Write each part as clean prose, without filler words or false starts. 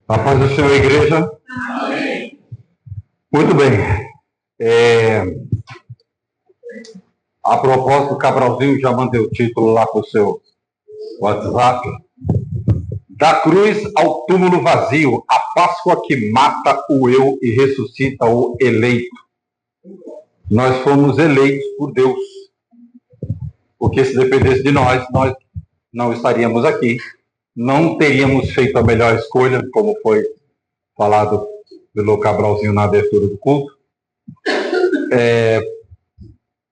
A paz do Senhor, igreja. Amém. Muito bem. A propósito, o Cabralzinho já mandei o título lá para o seu WhatsApp. Da cruz ao túmulo vazio, a Páscoa que mata o eu e ressuscita o eleito. Nós fomos eleitos por Deus. Porque se dependesse de nós não estaríamos aqui. Não teríamos feito a melhor escolha, como foi falado pelo Cabralzinho na abertura do culto.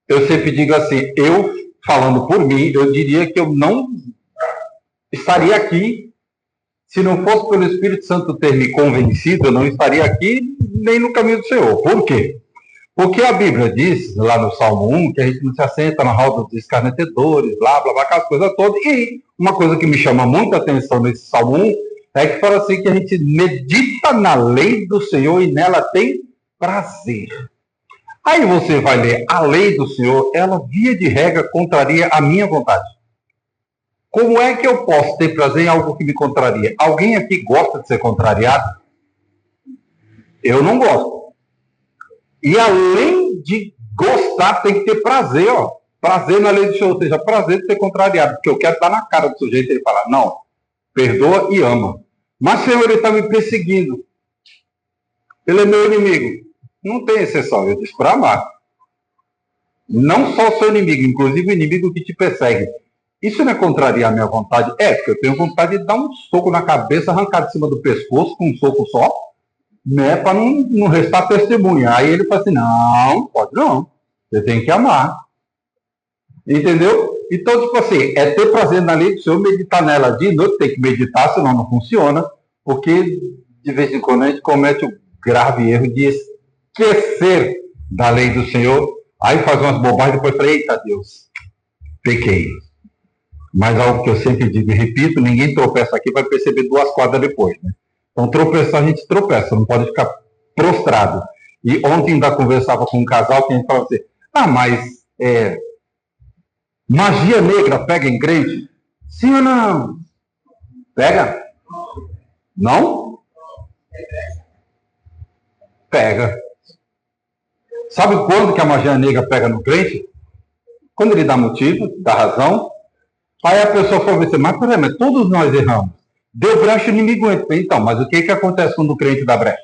Eu sempre digo assim, eu, falando por mim, eu diria que eu não estaria aqui se não fosse pelo Espírito Santo ter me convencido, eu não estaria aqui nem no caminho do Senhor. Por quê? Porque a Bíblia diz, lá no Salmo 1, que a gente não se assenta na roda dos escarnecedores, blá, blá, blá, aquelas coisas todas. E uma coisa que me chama muita atenção nesse Salmo 1 é que fala assim que a gente medita na lei do Senhor e nela tem prazer. Aí você vai ler a lei do Senhor, ela, via de regra, contraria a minha vontade. Como é que eu posso ter prazer em algo que me contraria? Alguém aqui gosta de ser contrariado? Eu não gosto. E além de gostar, tem que ter prazer, ó. Prazer na lei do Senhor, ou seja, prazer de ser contrariado, porque eu quero estar na cara do sujeito e ele falar, não, perdoa e ama. Mas, Senhor, ele está me perseguindo. Ele é meu inimigo. Não tem exceção, eu disse para amar. Não só o seu inimigo, inclusive o inimigo que te persegue. Isso não é contrariar a minha vontade? É, porque eu tenho vontade de dar um soco na cabeça, arrancar de cima do pescoço com um soco só, né, para não restar testemunha. Aí ele fala assim, não, pode não, você tem que amar. Entendeu? Então, tipo assim, é ter prazer na lei do Senhor, meditar nela de noite, tem que meditar, senão não funciona, porque de vez em quando a gente comete o grave erro de esquecer da lei do Senhor, aí faz umas bobagens e depois fala, eita Deus, pequei. Mas algo que eu sempre digo e repito, ninguém tropeça aqui vai perceber 2 quadras depois, né? Então, tropeçar, a gente tropeça, não pode ficar prostrado. E ontem ainda conversava com um casal que a gente falava assim, mas magia negra pega em crente? Sim ou não? Pega? Não? Pega. Sabe quando que a magia negra pega no crente? Quando ele dá motivo, dá razão. Aí a pessoa fala assim, mas peraí, mas todos nós erramos. Deu brecha, o inimigo entra. Então, mas o que acontece quando o crente dá brecha?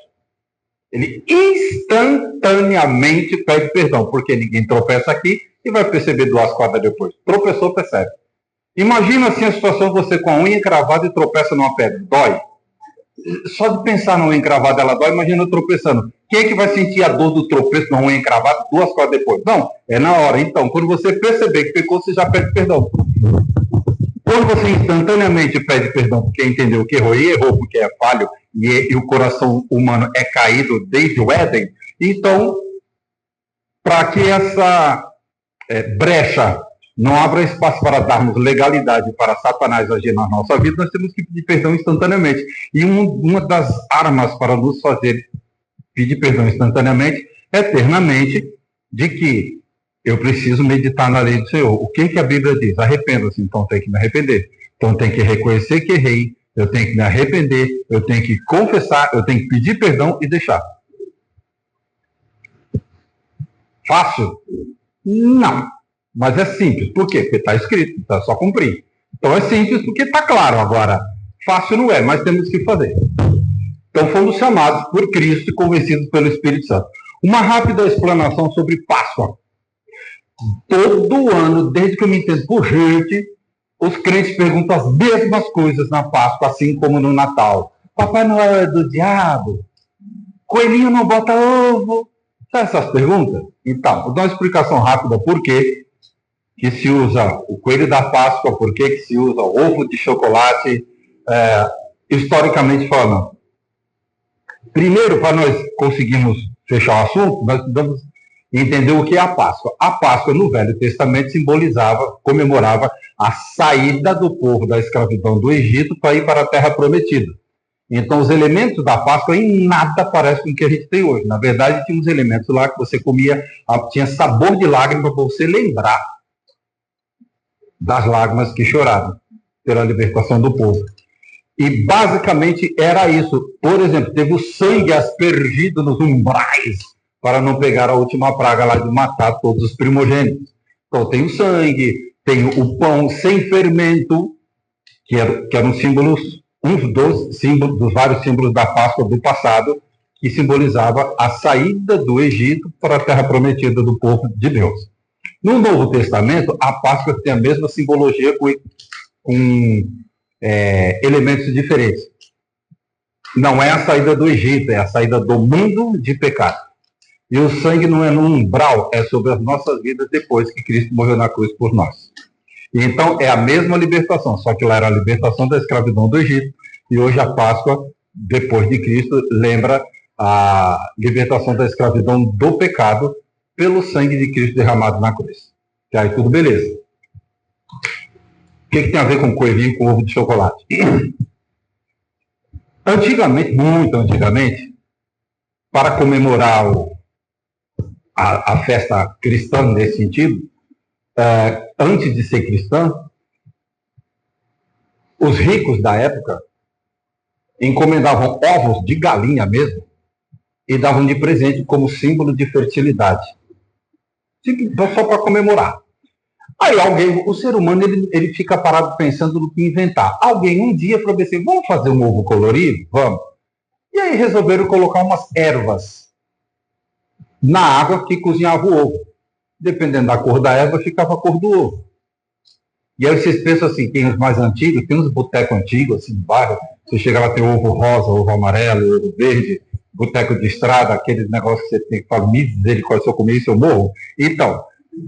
Ele instantaneamente pede perdão, porque ninguém tropeça aqui e vai perceber 2 quadras depois. Tropeçou, percebe. Imagina assim a situação, você com a unha encravada e tropeça numa pedra. Dói. Só de pensar na unha encravada, ela dói, imagina eu tropeçando. Quem é que vai sentir a dor do tropeço na unha encravada 2 quadras depois? Não, é na hora. Então, quando você perceber que pecou, você já pede perdão. Quando você instantaneamente pede perdão porque entendeu que errou, e errou porque é falho, e o coração humano é caído desde o Éden, então, para que essa brecha não abra espaço para darmos legalidade para Satanás agir na nossa vida, nós temos que pedir perdão instantaneamente. E uma das armas para nos fazer pedir perdão instantaneamente é ter na mente de que eu preciso meditar na lei do Senhor. O que a Bíblia diz? Arrependa-se, então tem que me arrepender. Então tem que reconhecer que errei, eu tenho que me arrepender, eu tenho que confessar, eu tenho que pedir perdão e deixar. Fácil? Não. Mas é simples. Por quê? Porque está escrito, então é só cumprir. Então é simples porque está claro. Agora, fácil não é, mas temos que fazer. Então fomos chamados por Cristo e convencidos pelo Espírito Santo. Uma rápida explanação sobre Páscoa. Todo ano, desde que eu me entendo por gente, os crentes perguntam as mesmas coisas na Páscoa, assim como no Natal. Papai Noel é do diabo? Coelhinho não bota ovo? Sabe essas perguntas? Então, vou dar uma explicação rápida por que se usa o coelho da Páscoa, por que se usa o ovo de chocolate, historicamente falando. Primeiro, para nós conseguirmos fechar o assunto, nós precisamos entender o que é a Páscoa. A Páscoa, no Velho Testamento, comemorava a saída do povo da escravidão do Egito para ir para a Terra Prometida. Então, os elementos da Páscoa em nada parecem com o que a gente tem hoje. Na verdade, tinha uns elementos lá que você comia, tinha sabor de lágrima para você lembrar das lágrimas que choraram pela libertação do povo. E basicamente era isso. Por exemplo, teve o sangue aspergido nos umbrais para não pegar a última praga lá de matar todos os primogênitos. Então tem o sangue, tem o pão sem fermento, que eram símbolos, dos vários símbolos da Páscoa do passado, que simbolizava a saída do Egito para a terra prometida do povo de Deus. No Novo Testamento, a Páscoa tem a mesma simbologia com elementos diferentes. Não é a saída do Egito, é a saída do mundo de pecado. E o sangue não é no umbral, é sobre as nossas vidas depois que Cristo morreu na cruz por nós. E então é a mesma libertação, só que lá era a libertação da escravidão do Egito, e hoje a Páscoa, depois de Cristo, lembra a libertação da escravidão do pecado pelo sangue de Cristo derramado na cruz. E aí tudo beleza. O que tem a ver com coelhinho com ovo de chocolate? Antigamente, muito antigamente, para comemorar a festa cristã nesse sentido, antes de ser cristã, os ricos da época encomendavam ovos de galinha mesmo e davam de presente como símbolo de fertilidade. Só para comemorar. Aí o ser humano, ele fica parado pensando no que inventar. Alguém um dia falou assim, vamos fazer um ovo colorido? Vamos. E aí resolveram colocar umas ervas na água que cozinhava o ovo. Dependendo da cor da erva, ficava a cor do ovo. E aí vocês pensam assim, tem os mais antigos, tem uns botecos antigos, assim, no bairro, você chega lá, tem ovo rosa, ovo amarelo, ovo verde, boteco de estrada, aqueles negócios que você tem que falar, misericórdia, se eu comer isso eu morro. Então,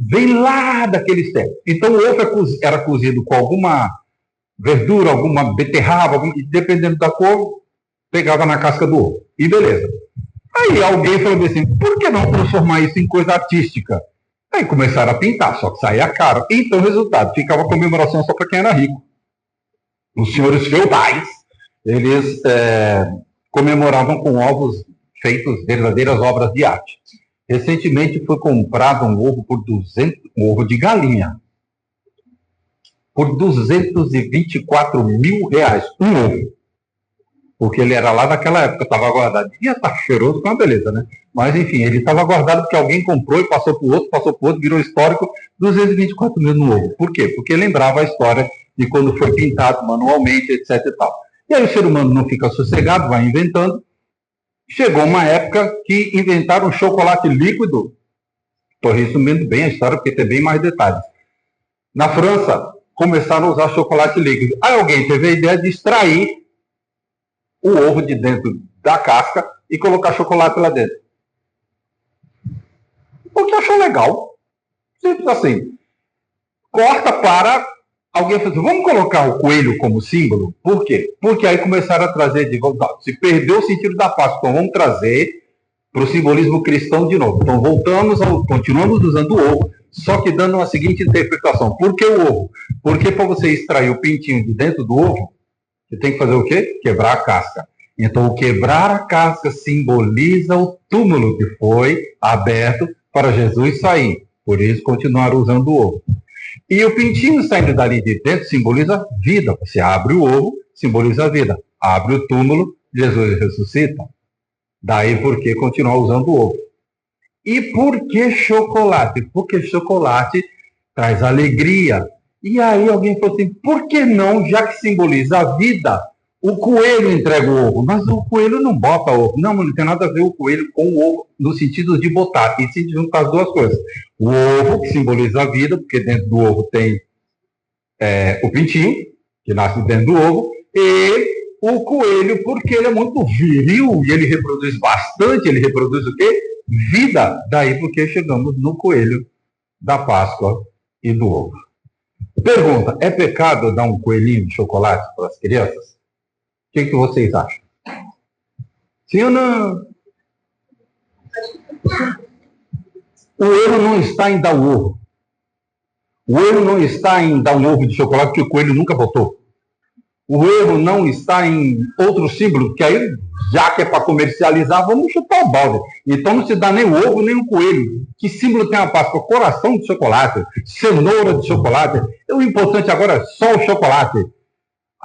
vem lá daqueles tempos. Então o ovo era cozido com alguma verdura, alguma beterraba, dependendo da cor, pegava na casca do ovo. E beleza. Aí alguém falou assim, por que não transformar isso em coisa artística? Aí começaram a pintar, só que saía caro. Então, resultado, ficava a comemoração só para quem era rico. Os senhores feudais, eles comemoravam com ovos feitos, verdadeiras obras de arte. Recentemente foi comprado um ovo um ovo de galinha, por 224 mil reais, um ovo. Porque ele era lá naquela época, estava guardado. Devia estar cheiroso, com uma beleza, né? Mas, enfim, ele estava guardado porque alguém comprou e passou para o outro, virou histórico, 224 mil no ovo. Por quê? Porque lembrava a história de quando foi pintado manualmente, etc e tal. E aí o ser humano não fica sossegado, vai inventando. Chegou uma época que inventaram chocolate líquido. Estou resumindo bem a história, porque tem bem mais detalhes. Na França, começaram a usar chocolate líquido. Aí alguém teve a ideia de extrair o ovo de dentro da casca e colocar chocolate lá dentro. Porque achou legal. Simples assim. Corta para... Alguém falou assim, vamos colocar o coelho como símbolo? Por quê? Porque aí começaram a trazer de volta. Se perdeu o sentido da Páscoa, então vamos trazer para o simbolismo cristão de novo. Então continuamos usando o ovo, só que dando a seguinte interpretação. Por que o ovo? Porque para você extrair o pintinho de dentro do ovo, você tem que fazer o quê? Quebrar a casca. Então, o quebrar a casca simboliza o túmulo que foi aberto para Jesus sair. Por isso, continuaram usando o ovo. E o pintinho saindo dali de dentro simboliza vida. Você abre o ovo, simboliza a vida. Abre o túmulo, Jesus ressuscita. Daí por que continuar usando o ovo. E por que chocolate? Porque chocolate traz alegria. E aí alguém falou assim, por que não, já que simboliza a vida, o coelho entrega o ovo? Mas o coelho não bota ovo. Não tem nada a ver o coelho com o ovo, no sentido de botar. E se juntar as duas coisas. O ovo, que simboliza a vida, porque dentro do ovo tem o pintinho, que nasce dentro do ovo, e o coelho, porque ele é muito viril, e ele reproduz bastante, ele reproduz o quê? Vida. Daí porque chegamos no coelho da Páscoa e do ovo. Pergunta, é pecado dar um coelhinho de chocolate para as crianças? O que vocês acham? Sim ou não? O erro não está em dar o ovo. O erro não está em dar um ovo de chocolate que o coelho nunca botou. O erro não está em outro símbolo, que aí, já que é para comercializar, vamos chutar o balde. Então não se dá nem o ovo, nem o coelho. Que símbolo tem a Páscoa? Coração de chocolate, cenoura de chocolate. O importante agora é só o chocolate.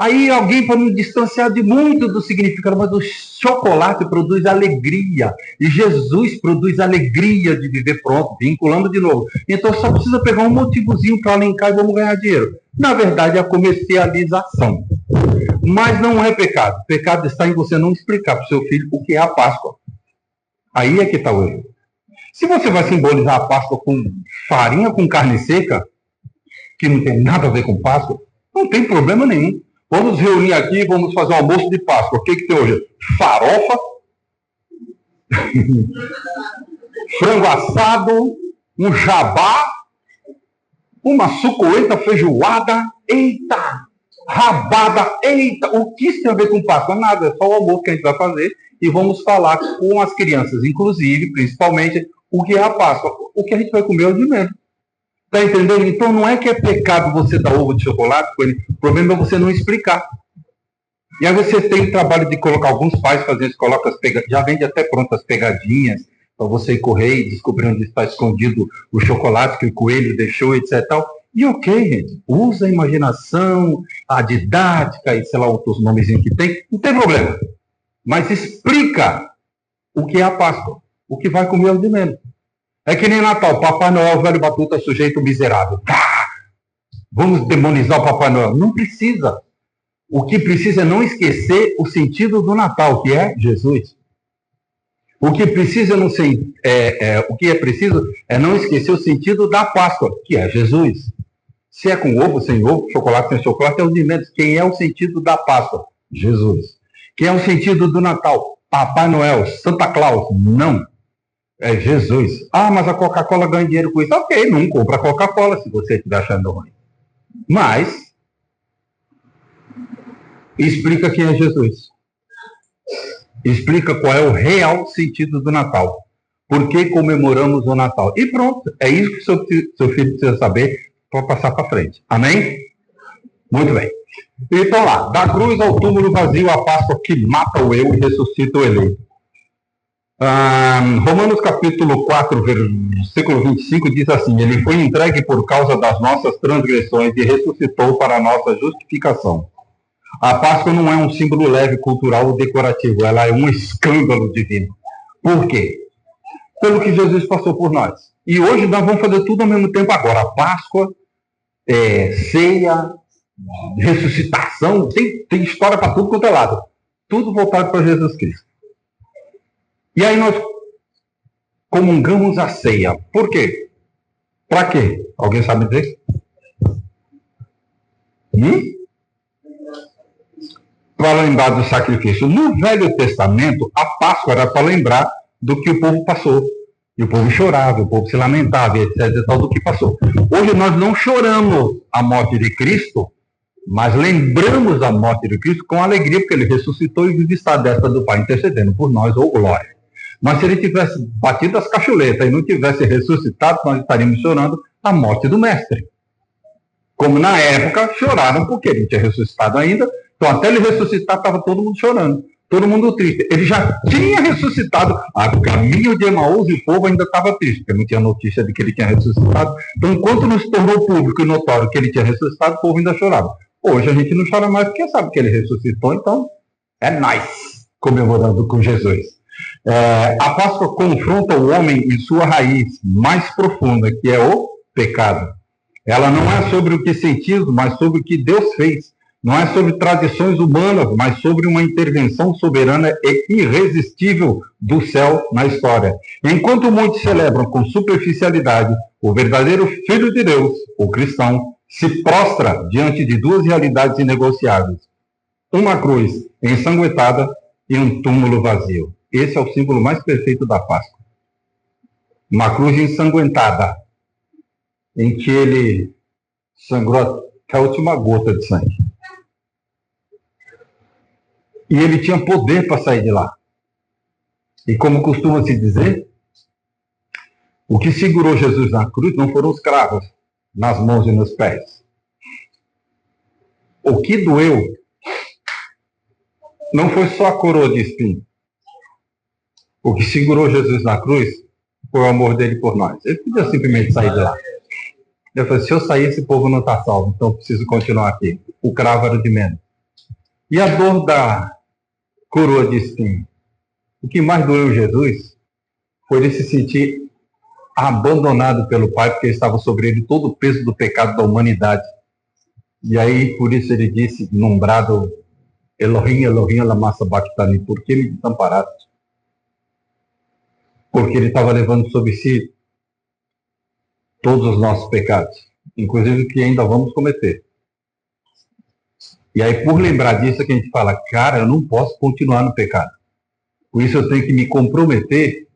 Aí alguém para nos distanciar de muito do significado, mas o chocolate produz alegria. E Jesus produz alegria de viver. Pronto, vinculando de novo. Então só precisa pegar um motivozinho para alencar e vamos ganhar dinheiro. Na verdade, é a comercialização. Mas não é pecado. O pecado está em você não explicar para o seu filho o que é a Páscoa. Aí é que está o erro. Se você vai simbolizar a Páscoa com farinha com carne seca, que não tem nada a ver com Páscoa, não tem problema nenhum. Vamos reunir aqui e vamos fazer um almoço de Páscoa. O que tem hoje? Farofa, frango assado, um jabá, uma suculenta feijoada. Eita! Rabada! Eita! O que isso tem a ver com Páscoa? Nada, é só o almoço que a gente vai fazer e vamos falar com as crianças, inclusive, principalmente, o que é a Páscoa. O que a gente vai comer hoje mesmo. Tá entendendo? Então não é que é pecado você dar ovo de chocolate com ele. O problema é você não explicar. E aí você tem o trabalho de colocar, alguns pais fazendo isso, coloca as pegadinhas, já vende até prontas pegadinhas, para você correr e descobrir onde está escondido o chocolate que o coelho deixou, etc. E ok, gente, usa a imaginação, a didática e sei lá outros nomezinhos que tem, não tem problema. Mas explica o que é a Páscoa, o que vai comer de menos. É que nem Natal, Papai Noel, velho batuta, sujeito miserável. Tá! Vamos demonizar o Papai Noel. Não precisa. O que precisa é não esquecer o sentido do Natal, que é Jesus. O que precisa não ser, o que é preciso é não esquecer o sentido da Páscoa, que é Jesus. Se é com ovo, sem ovo, chocolate sem chocolate, é o de menos. Quem é o sentido da Páscoa? Jesus. Quem é o sentido do Natal? Papai Noel, Santa Claus? Não. É Jesus. Ah, mas a Coca-Cola ganha dinheiro com isso. Ok, não compra a Coca-Cola se você estiver achando ruim. Mas, explica quem é Jesus. Explica qual é o real sentido do Natal. Por que comemoramos o Natal? E pronto, é isso que seu filho precisa saber para passar para frente. Amém? Muito bem. Então lá, da cruz ao túmulo vazio, a Páscoa que mata o eu e ressuscita o eleito. Romanos capítulo 4, versículo 25 diz assim: ele foi entregue por causa das nossas transgressões e ressuscitou para a nossa justificação. A Páscoa não é um símbolo leve, cultural ou decorativo, ela é um escândalo divino. Por quê? Pelo que Jesus passou por nós. E hoje nós vamos fazer tudo ao mesmo tempo agora. Páscoa, ceia, ressuscitação, tem história para tudo quanto é lado. Tudo voltado para Jesus Cristo. E aí nós comungamos a ceia. Por quê? Para quê? Alguém sabe dizer? Para lembrar do sacrifício. No Velho Testamento, a Páscoa era para lembrar do que o povo passou. E o povo chorava, o povo se lamentava, etc. E tal, do que passou. Hoje nós não choramos a morte de Cristo, mas lembramos a morte de Cristo com alegria, porque ele ressuscitou e está à destra do Pai intercedendo por nós, ou glória. Mas se ele tivesse batido as cacholetas e não tivesse ressuscitado, nós estaríamos chorando a morte do Mestre. Como na época choraram porque ele tinha ressuscitado ainda, então até ele ressuscitar estava todo mundo chorando, todo mundo triste. Ele já tinha ressuscitado a caminho de Emaús e o povo ainda estava triste, porque não tinha notícia de que ele tinha ressuscitado. Então, enquanto não se tornou público e notório que ele tinha ressuscitado, o povo ainda chorava. Hoje a gente não chora mais porque sabe que ele ressuscitou, então é nice comemorando com Jesus. A Páscoa confronta o homem em sua raiz mais profunda, que é o pecado. Ela não é sobre o que sentimos, mas sobre o que Deus fez. Não é sobre tradições humanas, mas sobre uma intervenção soberana e irresistível do céu na história. Enquanto muitos celebram com superficialidade, o verdadeiro Filho de Deus, o cristão, se prostra diante de duas realidades inegociáveis. Uma cruz ensanguentada e um túmulo vazio. Esse é o símbolo mais perfeito da Páscoa. Uma cruz ensanguentada, em que ele sangrou até a última gota de sangue. E ele tinha poder para sair de lá. E como costuma se dizer, o que segurou Jesus na cruz não foram os cravos nas mãos e nos pés. O que doeu não foi só a coroa de espinho. O que segurou Jesus na cruz foi o amor dele por nós. Ele podia simplesmente sair de lá. Ele falou, se eu sair, esse povo não está salvo, então eu preciso continuar aqui. O cravo era de menos. E a dor da coroa de espinho. O que mais doeu Jesus foi ele se sentir abandonado pelo Pai, porque estava sobre ele todo o peso do pecado da humanidade. E aí, por isso ele disse, nombrado Elohim, Elohim, lama sabachthani, por que me desamparaste? Porque ele estava levando sobre si todos os nossos pecados, inclusive que ainda vamos cometer. E aí, por lembrar disso, que a gente fala, cara, eu não posso continuar no pecado. Por isso eu tenho que me comprometer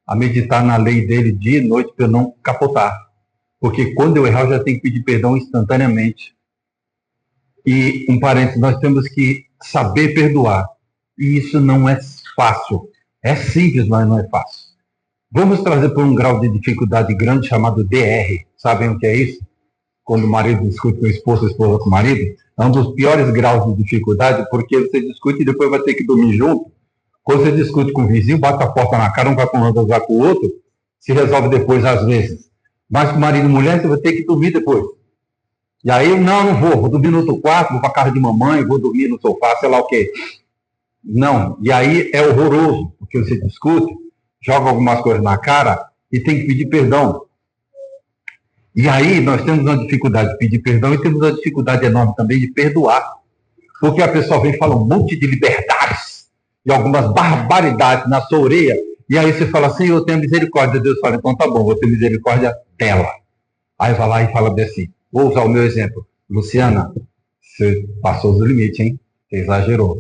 a meditar na lei dele dia e noite para eu não capotar. Porque quando eu errar, eu já tenho que pedir perdão instantaneamente. E, um parênteses, nós temos que saber perdoar. E isso não é fácil. É simples, mas não é fácil. Vamos trazer por um grau de dificuldade grande chamado DR. Sabem o que é isso? Quando o marido discute com a esposa com o marido. É um dos piores graus de dificuldade, porque você discute e depois vai ter que dormir junto. Quando você discute com o vizinho, bate a porta na cara, um vai conversar com o outro, se resolve depois às vezes. Mas com marido e mulher, você vai ter que dormir depois. E aí, não vou dormir no outro quarto, vou para casa de mamãe, vou dormir no sofá, sei lá o quê. Não, e aí é horroroso, porque você discute, joga algumas coisas na cara e tem que pedir perdão. E aí nós temos uma dificuldade de pedir perdão e temos uma dificuldade enorme também de perdoar. Porque a pessoa vem e fala um monte de liberdades e algumas barbaridades na sua orelha, e aí você fala assim, eu tenho misericórdia. Deus fala, então tá bom, vou ter misericórdia dela. Aí vai lá e fala assim, vou usar o meu exemplo. Luciana, você passou os limites, hein? Você exagerou.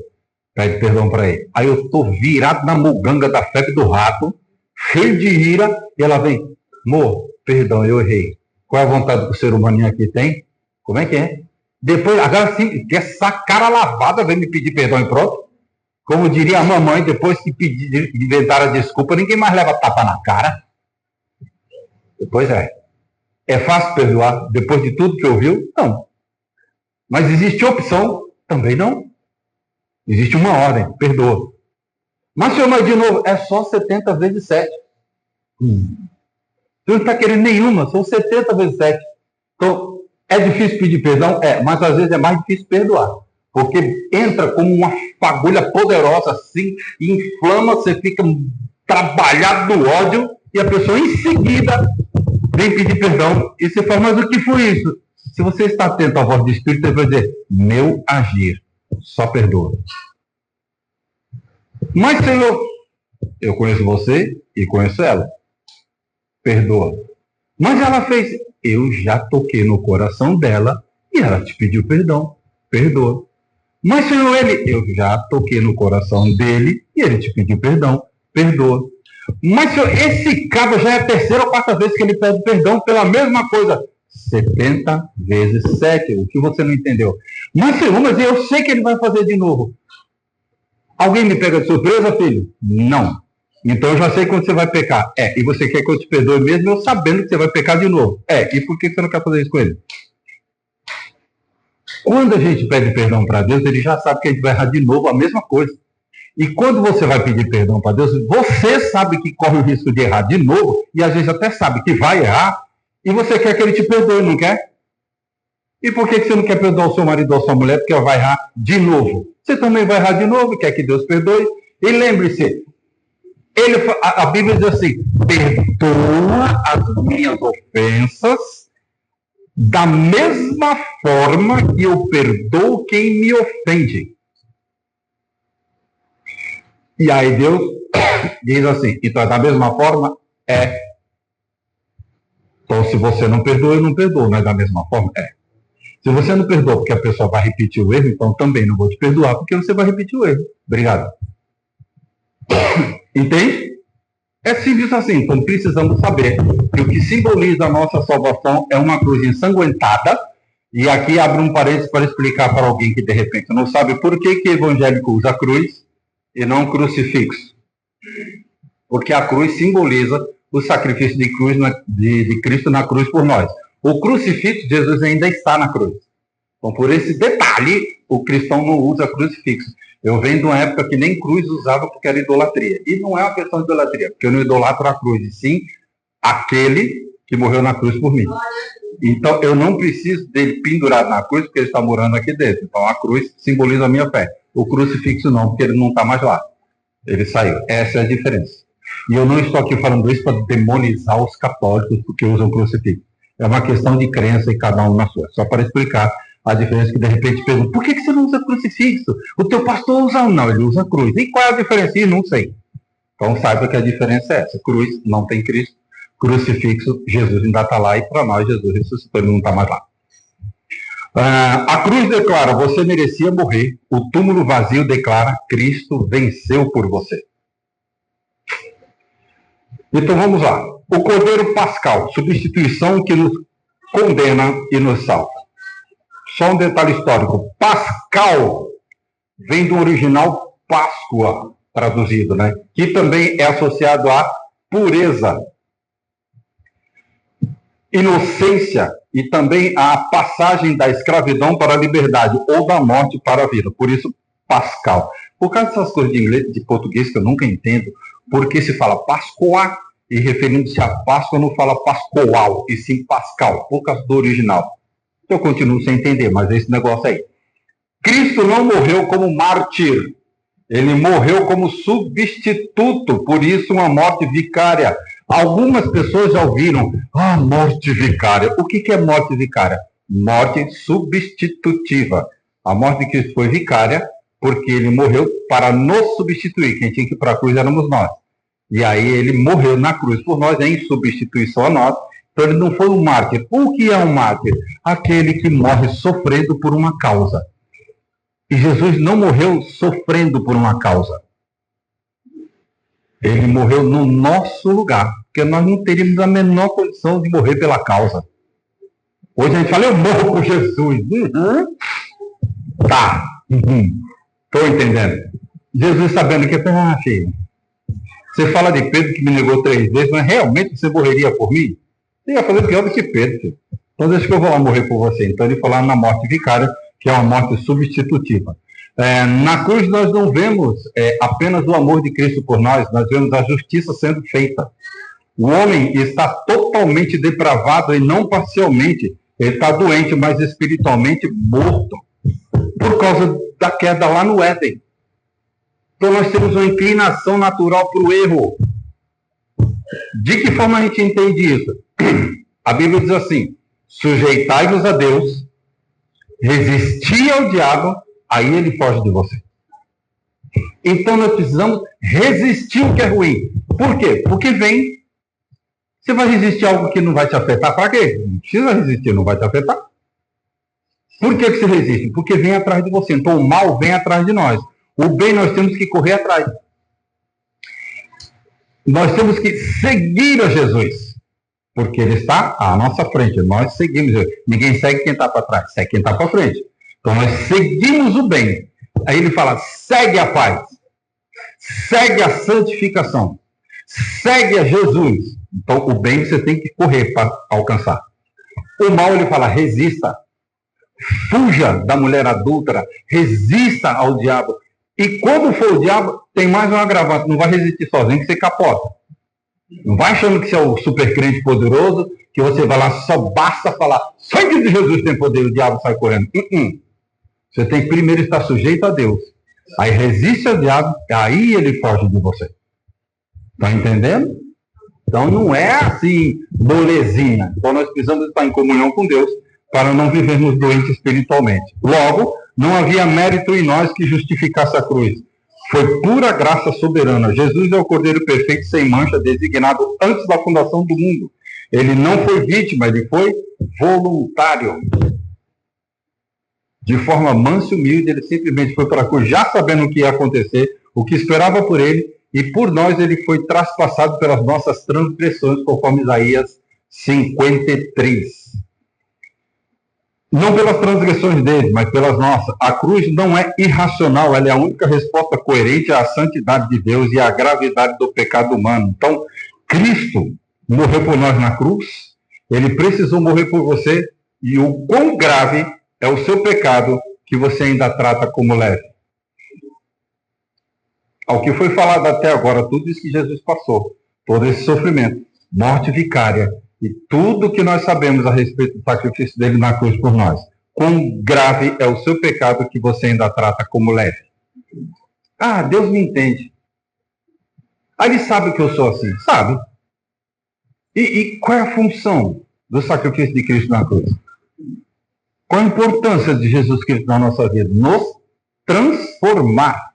Pede perdão para ele. Aí eu estou virado na muganga da febre do rato, cheio de ira, e ela vem, amor, perdão, eu errei. Qual é a vontade que o ser humano aqui tem? Como é que é? Depois, agora sim, que essa cara lavada vem me pedir perdão e pronto. Como diria a mamãe, depois que inventaram a desculpa, ninguém mais leva tapa na cara. Pois é. É fácil perdoar depois de tudo que ouviu? Não. Mas existe opção? Também não. Existe uma ordem, perdoa. Mas, senhor, mas de novo, é só 70 vezes 7. Você não está querendo nenhuma, são 70 vezes 7. Então, é difícil pedir perdão? É, mas às vezes é mais difícil perdoar. Porque entra como uma fagulha poderosa assim, e inflama, você fica trabalhado no ódio, e a pessoa em seguida vem pedir perdão. E você fala, mas o que foi isso? Se você está atento à voz do Espírito, ele vai dizer, meu agir, só perdoa. Mas, Senhor, eu conheço você e conheço ela. Perdoa. Mas ela fez, eu já toquei no coração dela e ela te pediu perdão. Perdoa. Mas, Senhor, eu já toquei no coração dele e ele te pediu perdão. Perdoa. Mas, Senhor, esse cabo já é a terceira ou quarta vez que ele pede perdão pela mesma coisa. 70 vezes 7, o que você não entendeu. Mas, Senhor, mas eu sei que ele vai fazer de novo. Alguém me pega de surpresa, filho? Não. Então eu já sei quando você vai pecar. E você quer que eu te perdoe mesmo, eu sabendo que você vai pecar de novo. E por que você não quer fazer isso com ele? Quando a gente pede perdão para Deus, ele já sabe que a gente vai errar de novo a mesma coisa. E quando você vai pedir perdão para Deus, você sabe que corre o risco de errar de novo, e às vezes até sabe que vai errar, e você quer que ele te perdoe, não quer? E por que você não quer perdoar o seu marido ou a sua mulher? Porque ela vai errar de novo. Você também vai errar de novo, quer que Deus perdoe. E lembre-se, a Bíblia diz assim, perdoa as minhas ofensas da mesma forma que eu perdoo quem me ofende. E aí Deus diz assim, então da mesma forma? Então se você não perdoa, eu não perdoo, não é da mesma forma? Se você não perdoa porque a pessoa vai repetir o erro, então também não vou te perdoar porque você vai repetir o erro. Obrigado. Entende? É simples assim. Então precisamos saber que o que simboliza a nossa salvação é uma cruz ensanguentada. E aqui abre um parênteses para explicar para alguém que de repente não sabe por que o evangélico usa a cruz e não crucifixo. Porque a cruz simboliza o sacrifício de Cristo na cruz por nós. O crucifixo, Jesus ainda está na cruz. Então, por esse detalhe, o cristão não usa crucifixo. Eu venho de uma época que nem cruz usava porque era idolatria. E não é uma questão de idolatria, porque eu não idolatro a cruz, e sim aquele que morreu na cruz por mim. Então, eu não preciso dele pendurado na cruz, porque ele está morando aqui dentro. Então, a cruz simboliza a minha fé. O crucifixo não, porque ele não está mais lá. Ele saiu. Essa é a diferença. E eu não estou aqui falando isso para demonizar os católicos porque usam crucifixo. É uma questão de crença e cada um na sua. Só para explicar a diferença que de repente perguntam, por que você não usa crucifixo? O teu pastor usa? Não, ele usa cruz. E qual é a diferença? E não sei. Então saiba que a diferença é essa. Cruz não tem Cristo. Crucifixo, Jesus ainda está lá e para nós Jesus ressuscitou, ele não está mais lá. A cruz declara, você merecia morrer. O túmulo vazio declara, Cristo venceu por você. Então vamos lá. O Cordeiro Pascal, substituição que nos condena e nos salva. Só um detalhe histórico. Pascal vem do original Páscoa, traduzido, né? Que também é associado à pureza, inocência e também à passagem da escravidão para a liberdade ou da morte para a vida. Por isso, Pascal. Por causa dessas coisas de inglês, de português que eu nunca entendo, porque se fala Páscoa e referindo-se a Páscoa não fala Pascoal, e sim Pascal, por causa do original. Eu continuo sem entender, mas esse negócio aí. Cristo não morreu como mártir, ele morreu como substituto, por isso uma morte vicária. Algumas pessoas já ouviram, morte vicária. O que é morte vicária? Morte substitutiva. A morte de Cristo foi vicária, porque ele morreu para nos substituir. Quem tinha que ir para a cruz éramos nós. E aí ele morreu na cruz por nós, em substituição a nós. Então ele não foi um mártir. O que é um mártir? Aquele que morre sofrendo por uma causa. E Jesus não morreu sofrendo por uma causa. Ele morreu no nosso lugar, porque nós não teríamos a menor condição de morrer pela causa. Hoje a gente fala, eu morro por Jesus. Tá. Estou entendendo. Jesus sabendo que, filho, você fala de Pedro que me negou 3 vezes, mas realmente você morreria por mim? Você ia fazer pior do que Pedro, filho. Então deixa que eu vou lá morrer por você. Então ele foi lá na morte vicária, que é uma morte substitutiva. Na cruz nós não vemos apenas o amor de Cristo por nós, nós vemos a justiça sendo feita. O homem está totalmente depravado e não parcialmente. Ele está doente, mas espiritualmente morto, por causa da queda lá no Éden. Então nós temos uma inclinação natural para o erro. De que forma a gente entende isso? A Bíblia diz assim, sujeitai-vos a Deus, resisti ao diabo, aí ele foge de você. Então nós precisamos resistir o que é ruim. Por quê? Porque vem. Você vai resistir a algo que não vai te afetar? Para quê? Não precisa resistir, não vai te afetar. Por que você resiste? Porque vem atrás de você. Então o mal vem atrás de nós. O bem nós temos que correr atrás. Nós temos que seguir a Jesus. Porque ele está à nossa frente. Nós seguimos. Ninguém segue quem está para trás, segue quem está para frente. Então nós seguimos o bem. Aí ele fala, segue a paz. Segue a santificação. Segue a Jesus. Então o bem você tem que correr para alcançar. O mal ele fala, resista. Fuja da mulher adúltera. Resista ao diabo. E quando for o diabo, tem mais um agravante. Não vai resistir sozinho que você capota. Não vai achando que você é o super crente poderoso, que você vai lá, só basta falar, sangue de Jesus tem poder, o diabo sai correndo. Você tem que primeiro estar sujeito a Deus. Aí resiste ao diabo, aí ele foge de você. Está entendendo? Então não é assim, molezinha. Então nós precisamos estar em comunhão com Deus para não vivermos doentes espiritualmente. Logo, não havia mérito em nós que justificasse a cruz. Foi pura graça soberana. Jesus é o Cordeiro perfeito, sem mancha, designado antes da fundação do mundo. Ele não foi vítima, ele foi voluntário. De forma mansa e humilde, ele simplesmente foi para a cruz, já sabendo o que ia acontecer, o que esperava por ele, e por nós ele foi traspassado pelas nossas transgressões, conforme Isaías 53. Não pelas transgressões dele, mas pelas nossas. A cruz não é irracional, ela é a única resposta coerente à santidade de Deus e à gravidade do pecado humano. Então, Cristo morreu por nós na cruz, ele precisou morrer por você, e o quão grave é o seu pecado que você ainda trata como leve. Ao que foi falado até agora, tudo isso que Jesus passou, todo esse sofrimento, morte vicária, e tudo que nós sabemos a respeito do sacrifício dele na cruz por nós, quão grave é o seu pecado que você ainda trata como leve. Ah, Deus me entende. Ah, ele sabe que eu sou assim. Sabe. E qual é a função do sacrifício de Cristo na cruz? Qual a importância de Jesus Cristo na nossa vida? Nos transformar,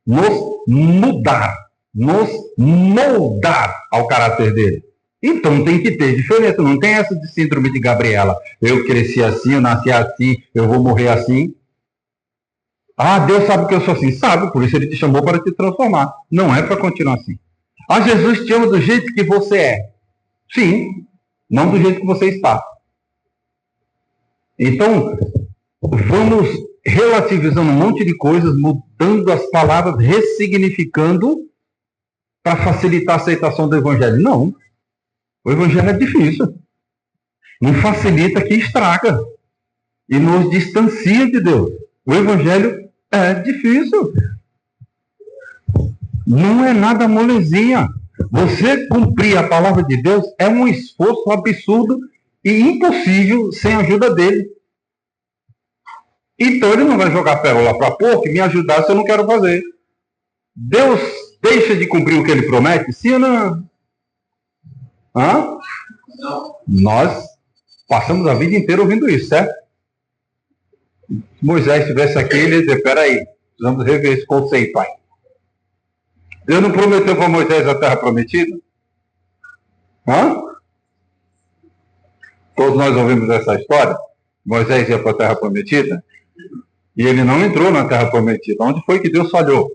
nos mudar, nos moldar ao caráter dele. Então tem que ter diferença, não tem essa de síndrome de Gabriela. Eu cresci assim, eu nasci assim, eu vou morrer assim. Ah, Deus sabe que eu sou assim. Sabe, por isso ele te chamou para te transformar. Não é para continuar assim. Ah, Jesus te ama do jeito que você é. Sim, não do jeito que você está. Então, vamos relativizando um monte de coisas, mudando as palavras, ressignificando para facilitar a aceitação do Evangelho. Não. O Evangelho é difícil. Não facilita que estraga. E nos distancia de Deus. O Evangelho é difícil. Não é nada molezinha. Você cumprir a palavra de Deus é um esforço absurdo e impossível sem a ajuda dele. Então ele não vai jogar pérola para porco e me ajudar se eu não quero fazer. Deus deixa de cumprir o que ele promete? Sim ou não? Hã? Não. Nós passamos a vida inteira ouvindo isso, certo? Se Moisés estivesse aqui, ele ia dizer, peraí, precisamos rever esse conceito aí. Deus não prometeu para Moisés a terra prometida? Hã? Todos nós ouvimos essa história. Moisés ia para a terra prometida e ele não entrou na terra prometida. Onde foi que Deus falhou?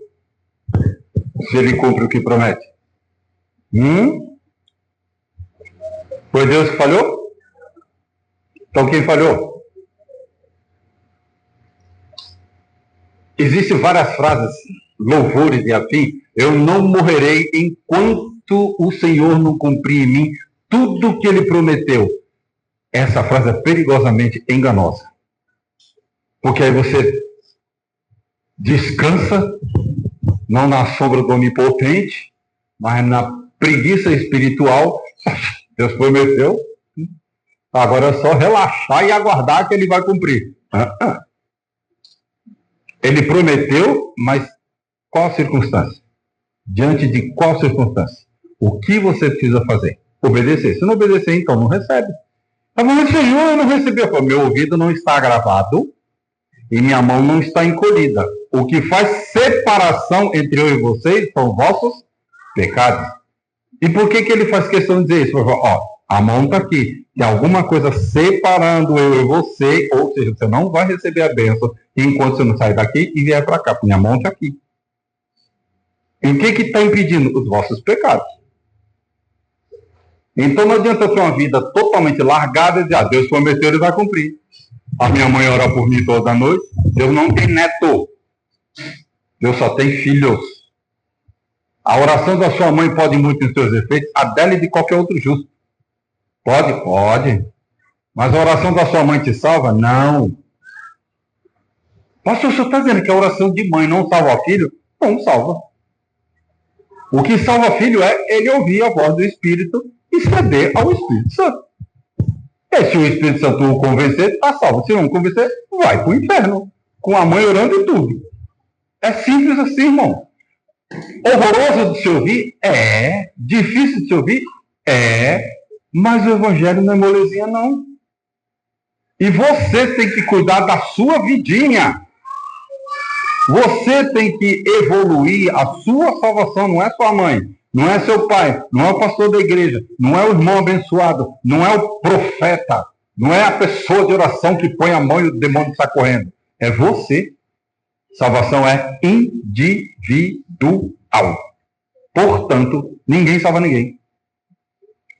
Se ele cumpre o que promete? Foi Deus que falhou? Então quem falhou? Existem várias frases, louvores e afim. Eu não morrerei enquanto o Senhor não cumprir em mim tudo o que ele prometeu. Essa frase é perigosamente enganosa. Porque aí você descansa, não na sombra do onipotente, mas na preguiça espiritual. Deus prometeu, agora é só relaxar e aguardar que ele vai cumprir. Ele prometeu, mas qual circunstância? Diante de qual circunstância? O que você precisa fazer? Obedecer. Se não obedecer, então não recebe. Tá falando, Senhor, eu não recebi. Meu ouvido não está gravado e minha mão não está encolhida. O que faz separação entre eu e vocês são vossos pecados. E por que ele faz questão de dizer isso? Ó, a mão está aqui. Tem alguma coisa separando eu e você, ou seja, você não vai receber a bênção enquanto você não sair daqui e vier para cá. Minha mão está aqui. E o que está impedindo? Os vossos pecados. Então não adianta ter uma vida totalmente largada e dizer, Deus prometeu, ele vai cumprir. A minha mãe ora por mim toda noite. Deus não tem neto. Deus só tem filhos. A oração da sua mãe pode muito em seus efeitos, a dela e de qualquer outro justo. Pode? Pode. Mas a oração da sua mãe te salva? Não. Pastor, o senhor está dizendo que a oração de mãe não salva o filho? Não salva. O que salva filho é ele ouvir a voz do Espírito e ceder ao Espírito Santo. E se o Espírito Santo o convencer, está salvo. Se não convencer, vai para o inferno. Com a mãe orando e tudo. É simples assim, irmão. Horroroso de se ouvir? É. Difícil de se ouvir? É. Mas o Evangelho não é molezinha, não. E você tem que cuidar da sua vidinha. Você tem que evoluir a sua salvação, não é sua mãe, não é seu pai, não é o pastor da igreja, não é o irmão abençoado, não é o profeta, não é a pessoa de oração que põe a mão e o demônio está correndo. É você. Salvação é individual. Portanto, ninguém salva ninguém.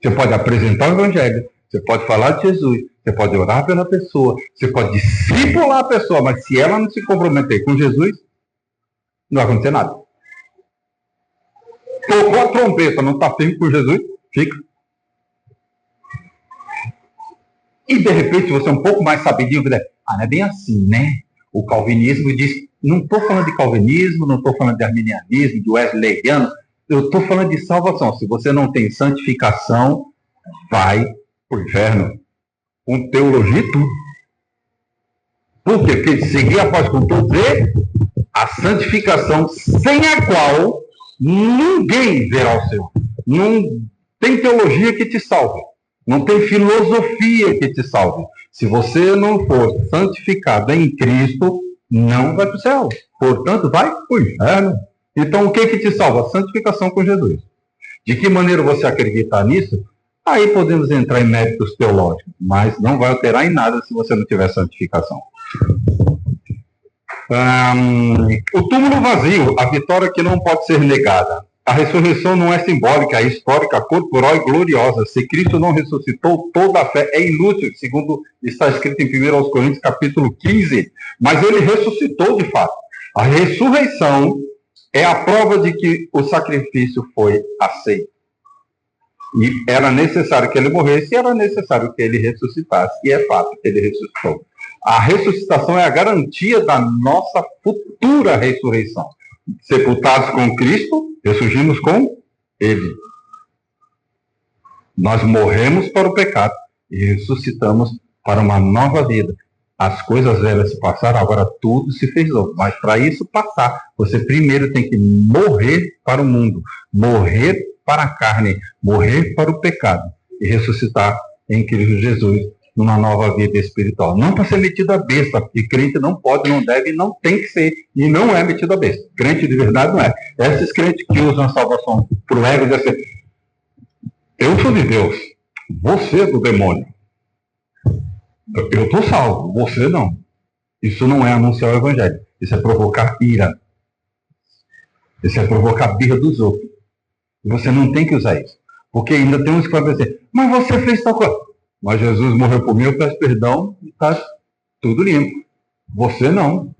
Você pode apresentar o Evangelho, você pode falar de Jesus, você pode orar pela pessoa, você pode discipular a pessoa, mas se ela não se comprometer com Jesus, não vai acontecer nada. Tocou a trompeta, não está firme com Jesus, fica. E de repente você é um pouco mais sabidinho, não é bem assim, né? O calvinismo diz, não estou falando de calvinismo, não estou falando de arminianismo, de wesleyano, eu estou falando de salvação. Se você não tem santificação, vai para o inferno. Com teologia e tudo. Por quê? Porque seguir após com todos a santificação sem a qual ninguém verá o Senhor. Não tem teologia que te salve. Não tem filosofia que te salve. Se você não for santificado em Cristo, não vai para o céu. Portanto, vai para o inferno. Então, o que te salva? A santificação com Jesus. De que maneira você acreditar nisso? Aí podemos entrar em méritos teológicos, mas não vai alterar em nada se você não tiver santificação. O túmulo vazio, a vitória que não pode ser negada. A ressurreição não é simbólica, é histórica, corporal e gloriosa. Se Cristo não ressuscitou, toda a fé é inútil, segundo está escrito em 1 Coríntios, capítulo 15. Mas ele ressuscitou de fato. A ressurreição é a prova de que o sacrifício foi aceito. E era necessário que ele morresse, e era necessário que ele ressuscitasse. E é fato que ele ressuscitou. A ressuscitação é a garantia da nossa futura ressurreição. Sepultados com Cristo, ressurgimos com Ele. Nós morremos para o pecado e ressuscitamos para uma nova vida. As coisas velhas se passaram, agora tudo se fez novo. Mas para isso passar, você primeiro tem que morrer para o mundo, morrer para a carne, morrer para o pecado e ressuscitar em Cristo Jesus numa nova vida espiritual. Não para ser metido a besta, porque crente não pode, não deve, não tem que ser, e não é metido a besta. Crente de verdade não é. Esses crentes que usam a salvação para o ego, dizem assim, eu sou de Deus, você é do demônio. Eu estou salvo, você não. Isso não é anunciar o evangelho. Isso é provocar ira. Isso é provocar birra dos outros. E você não tem que usar isso. Porque ainda tem uns que vão dizer, mas você fez tal coisa. Mas Jesus morreu por mim, eu peço perdão e está tudo limpo. Você não.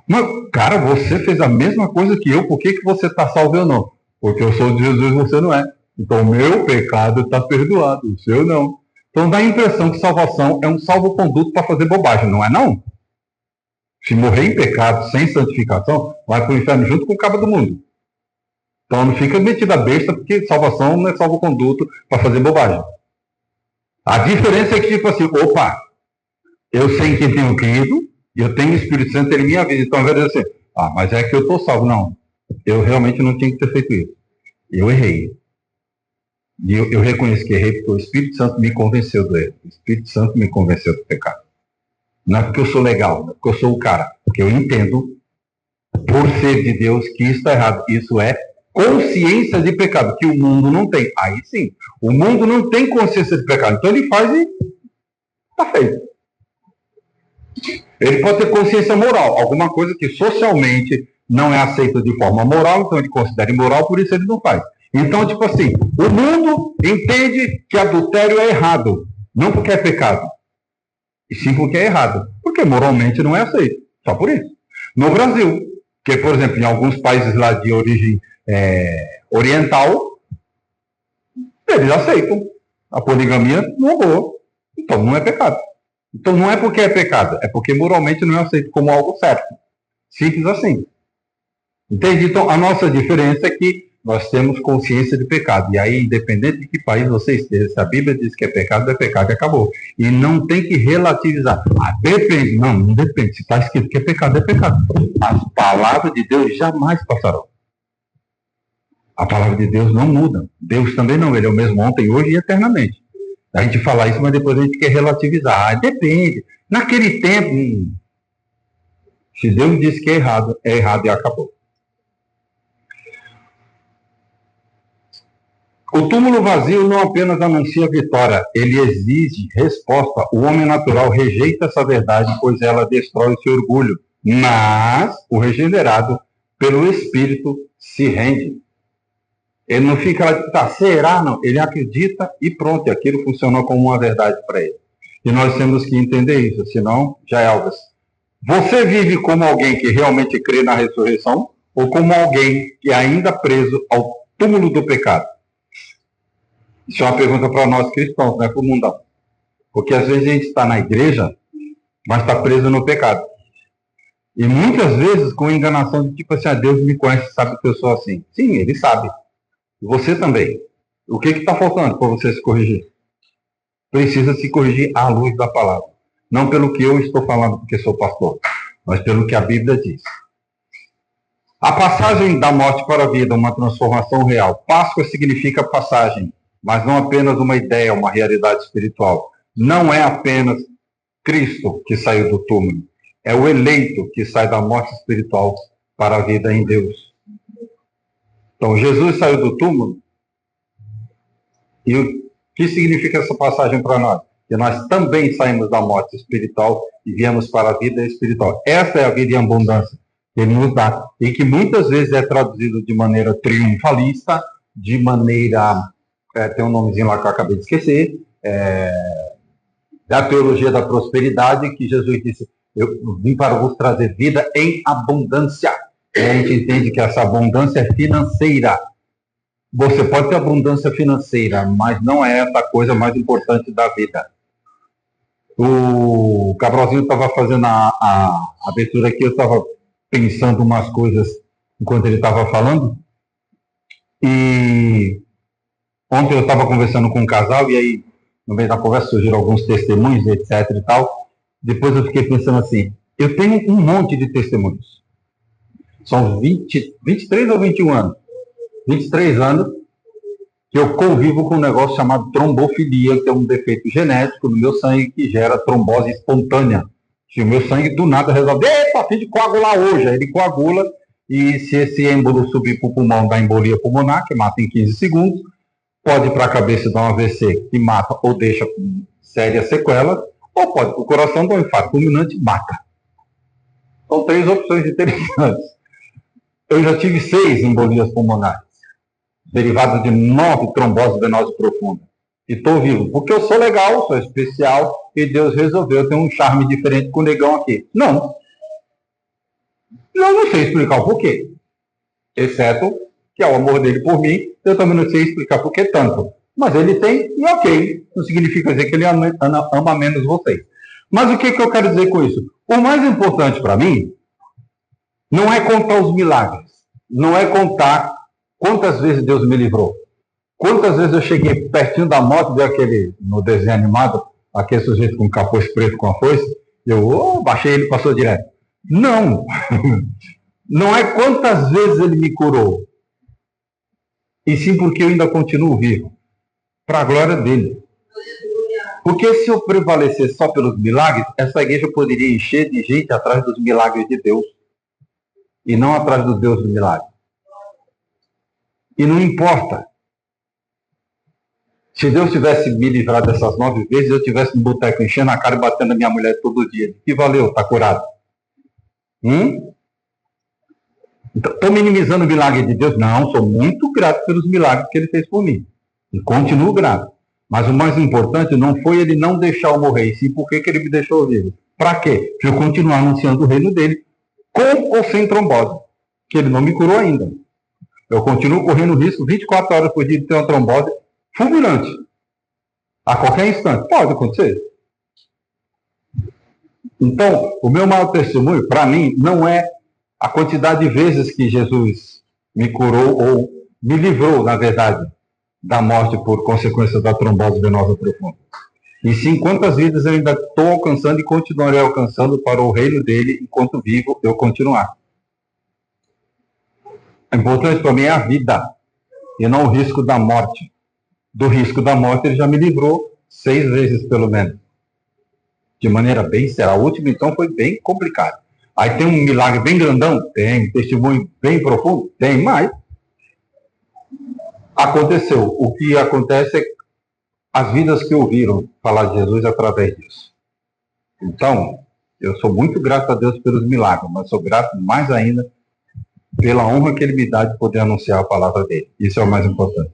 Mas, cara, você fez a mesma coisa que eu, por que você está salvo ou não? Porque eu sou de Jesus e você não é. Então, o meu pecado está perdoado, o seu não. Então, dá a impressão que salvação é um salvo-conduto para fazer bobagem, não é não? Se morrer em pecado, sem santificação, vai para o inferno junto com o cabo do mundo. Então, não fica metido a besta, porque salvação não é salvo-conduto para fazer bobagem. A diferença é que, tipo assim, opa, eu sei em quem tenho crido, e eu tenho o Espírito Santo em minha vida. Então, ao invés de dizer assim, mas é que eu estou salvo. Não, eu realmente não tinha que ter feito isso. Eu errei. E eu reconheço que errei porque o Espírito Santo me convenceu do erro. O Espírito Santo me convenceu do pecado. Não é porque eu sou legal, não é porque eu sou o cara. Porque eu entendo, por ser de Deus, que isso está errado. Isso é consciência de pecado, que o mundo não tem. Aí sim, o mundo não tem consciência de pecado. Então ele faz e está feito. Ele pode ter consciência moral, alguma coisa que socialmente não é aceita de forma moral, então ele considera imoral, por isso ele não faz. Então, tipo assim, o mundo entende que adultério é errado, não porque é pecado, e sim porque é errado, porque moralmente não é aceito, só por isso. No Brasil, que, por exemplo, em alguns países lá de origem oriental, eles aceitam. A poligamia não é boa, então não é pecado. Então não é porque é pecado, é porque moralmente não é aceito como algo certo. Simples assim. Entende? Então a nossa diferença é que nós temos consciência de pecado. E aí, independente de que país você esteja, se a Bíblia diz que é pecado e acabou. E não tem que relativizar. Depende. Não depende. Se está escrito que é pecado, é pecado. As palavras de Deus jamais passarão. A palavra de Deus não muda. Deus também não. Ele é o mesmo ontem, hoje e eternamente. A gente fala isso, mas depois a gente quer relativizar. Depende. Naquele tempo, se Deus disse que é errado e acabou. O túmulo vazio não apenas anuncia a vitória, ele exige resposta. O homem natural rejeita essa verdade, pois ela destrói o seu orgulho. Mas o regenerado, pelo Espírito, se rende. Ele não fica lá, será? Não. Ele acredita e pronto, aquilo funcionou como uma verdade para ele. E nós temos que entender isso, senão já é algo assim. Você vive como alguém que realmente crê na ressurreição ou como alguém que é ainda preso ao túmulo do pecado? Isso é uma pergunta para nós cristãos, não é para o mundão. Porque às vezes a gente está na igreja, mas está preso no pecado. E muitas vezes com enganação de tipo assim, Deus me conhece, sabe que eu sou assim. Sim, ele sabe. Você também. O que está faltando para você se corrigir? Precisa se corrigir à luz da palavra. Não pelo que eu estou falando porque sou pastor, mas pelo que a Bíblia diz. A passagem da morte para a vida, uma transformação real. Páscoa significa passagem, mas não apenas uma ideia, uma realidade espiritual. Não é apenas Cristo que saiu do túmulo. É o eleito que sai da morte espiritual para a vida em Deus. Então, Jesus saiu do túmulo. E o que significa essa passagem para nós? Que nós também saímos da morte espiritual e viemos para a vida espiritual. Essa é a vida em abundância que Ele nos dá. E que muitas vezes é traduzido de maneira triunfalista, de maneira... tem um nomezinho lá que eu acabei de esquecer. Da teologia da prosperidade, que Jesus disse, eu vim para vos trazer vida em abundância. E a gente entende que essa abundância é financeira. Você pode ter abundância financeira, mas não é essa coisa mais importante da vida. O Cabralzinho estava fazendo a abertura aqui, eu estava pensando umas coisas enquanto ele estava falando. E ontem eu estava conversando com um casal, e aí, no meio da conversa, surgiram alguns testemunhos, etc e tal. Depois eu fiquei pensando assim, eu tenho um monte de testemunhos. São 23 ou 21 anos. 23 anos que eu convivo com um negócio chamado trombofilia, que é um defeito genético no meu sangue que gera trombose espontânea. Se o meu sangue do nada resolve, epa, fim de coagular hoje, aí ele coagula, e se esse êmbolo subir para o pulmão, dá embolia pulmonar, que mata em 15 segundos, pode ir para a cabeça dar um AVC, que mata ou deixa com séria sequela, ou pode para o coração dar um infarto fulminante e mata. São 3 opções interessantes. Eu já tive 6 embolias pulmonares, derivadas de 9 tromboses venosas profundas. E estou vivo, porque eu sou legal, sou especial, e Deus resolveu ter um charme diferente com o negão aqui. Não. Eu não sei explicar o porquê. Exceto que é o amor dele por mim, eu também não sei explicar por que tanto. Mas ele tem, e ok. Não significa dizer que ele ama menos vocês. Mas o que eu quero dizer com isso? O mais importante para mim não é contar os milagres. Não é contar quantas vezes Deus me livrou. Quantas vezes eu cheguei pertinho da morte, dei aquele, no desenho animado, aquele sujeito com capuz preto com a foice, eu baixei ele e passou direto. Não. Não é quantas vezes ele me curou. E sim porque eu ainda continuo vivo. Para a glória dele. Porque se eu prevalecer só pelos milagres, essa igreja poderia encher de gente atrás dos milagres de Deus. E não atrás do Deus do milagre. E não importa. Se Deus tivesse me livrado dessas 9 vezes, eu tivesse no boteco enchendo a cara e batendo a minha mulher todo dia. Que valeu, tá curado. Estou minimizando o milagre de Deus? Não, sou muito grato pelos milagres que Ele fez por mim. E continuo grato. Mas o mais importante não foi Ele não deixar eu morrer, e sim por que Ele me deixou vivo. Para quê? Para eu continuar anunciando o reino dele, com ou sem trombose. Que Ele não me curou ainda. Eu continuo correndo risco 24 horas por dia de ter uma trombose fulminante. A qualquer instante. Pode acontecer. Então, o meu maior testemunho, para mim, não é a quantidade de vezes que Jesus me curou ou me livrou, na verdade, da morte por consequência da trombose venosa profunda. E sim, quantas vidas eu ainda estou alcançando e continuarei alcançando para o reino dele, enquanto vivo, eu continuar. O importante para mim é a vida, e não o risco da morte. Do risco da morte ele já me livrou 6 vezes, pelo menos. De maneira bem séria. A última, então, foi bem complicada. Aí tem um milagre bem grandão? Tem. Testemunho bem profundo? Tem, mas aconteceu. O que acontece é as vidas que ouviram falar de Jesus através disso. Então, eu sou muito grato a Deus pelos milagres, mas sou grato mais ainda pela honra que Ele me dá de poder anunciar a palavra dele. Isso é o mais importante.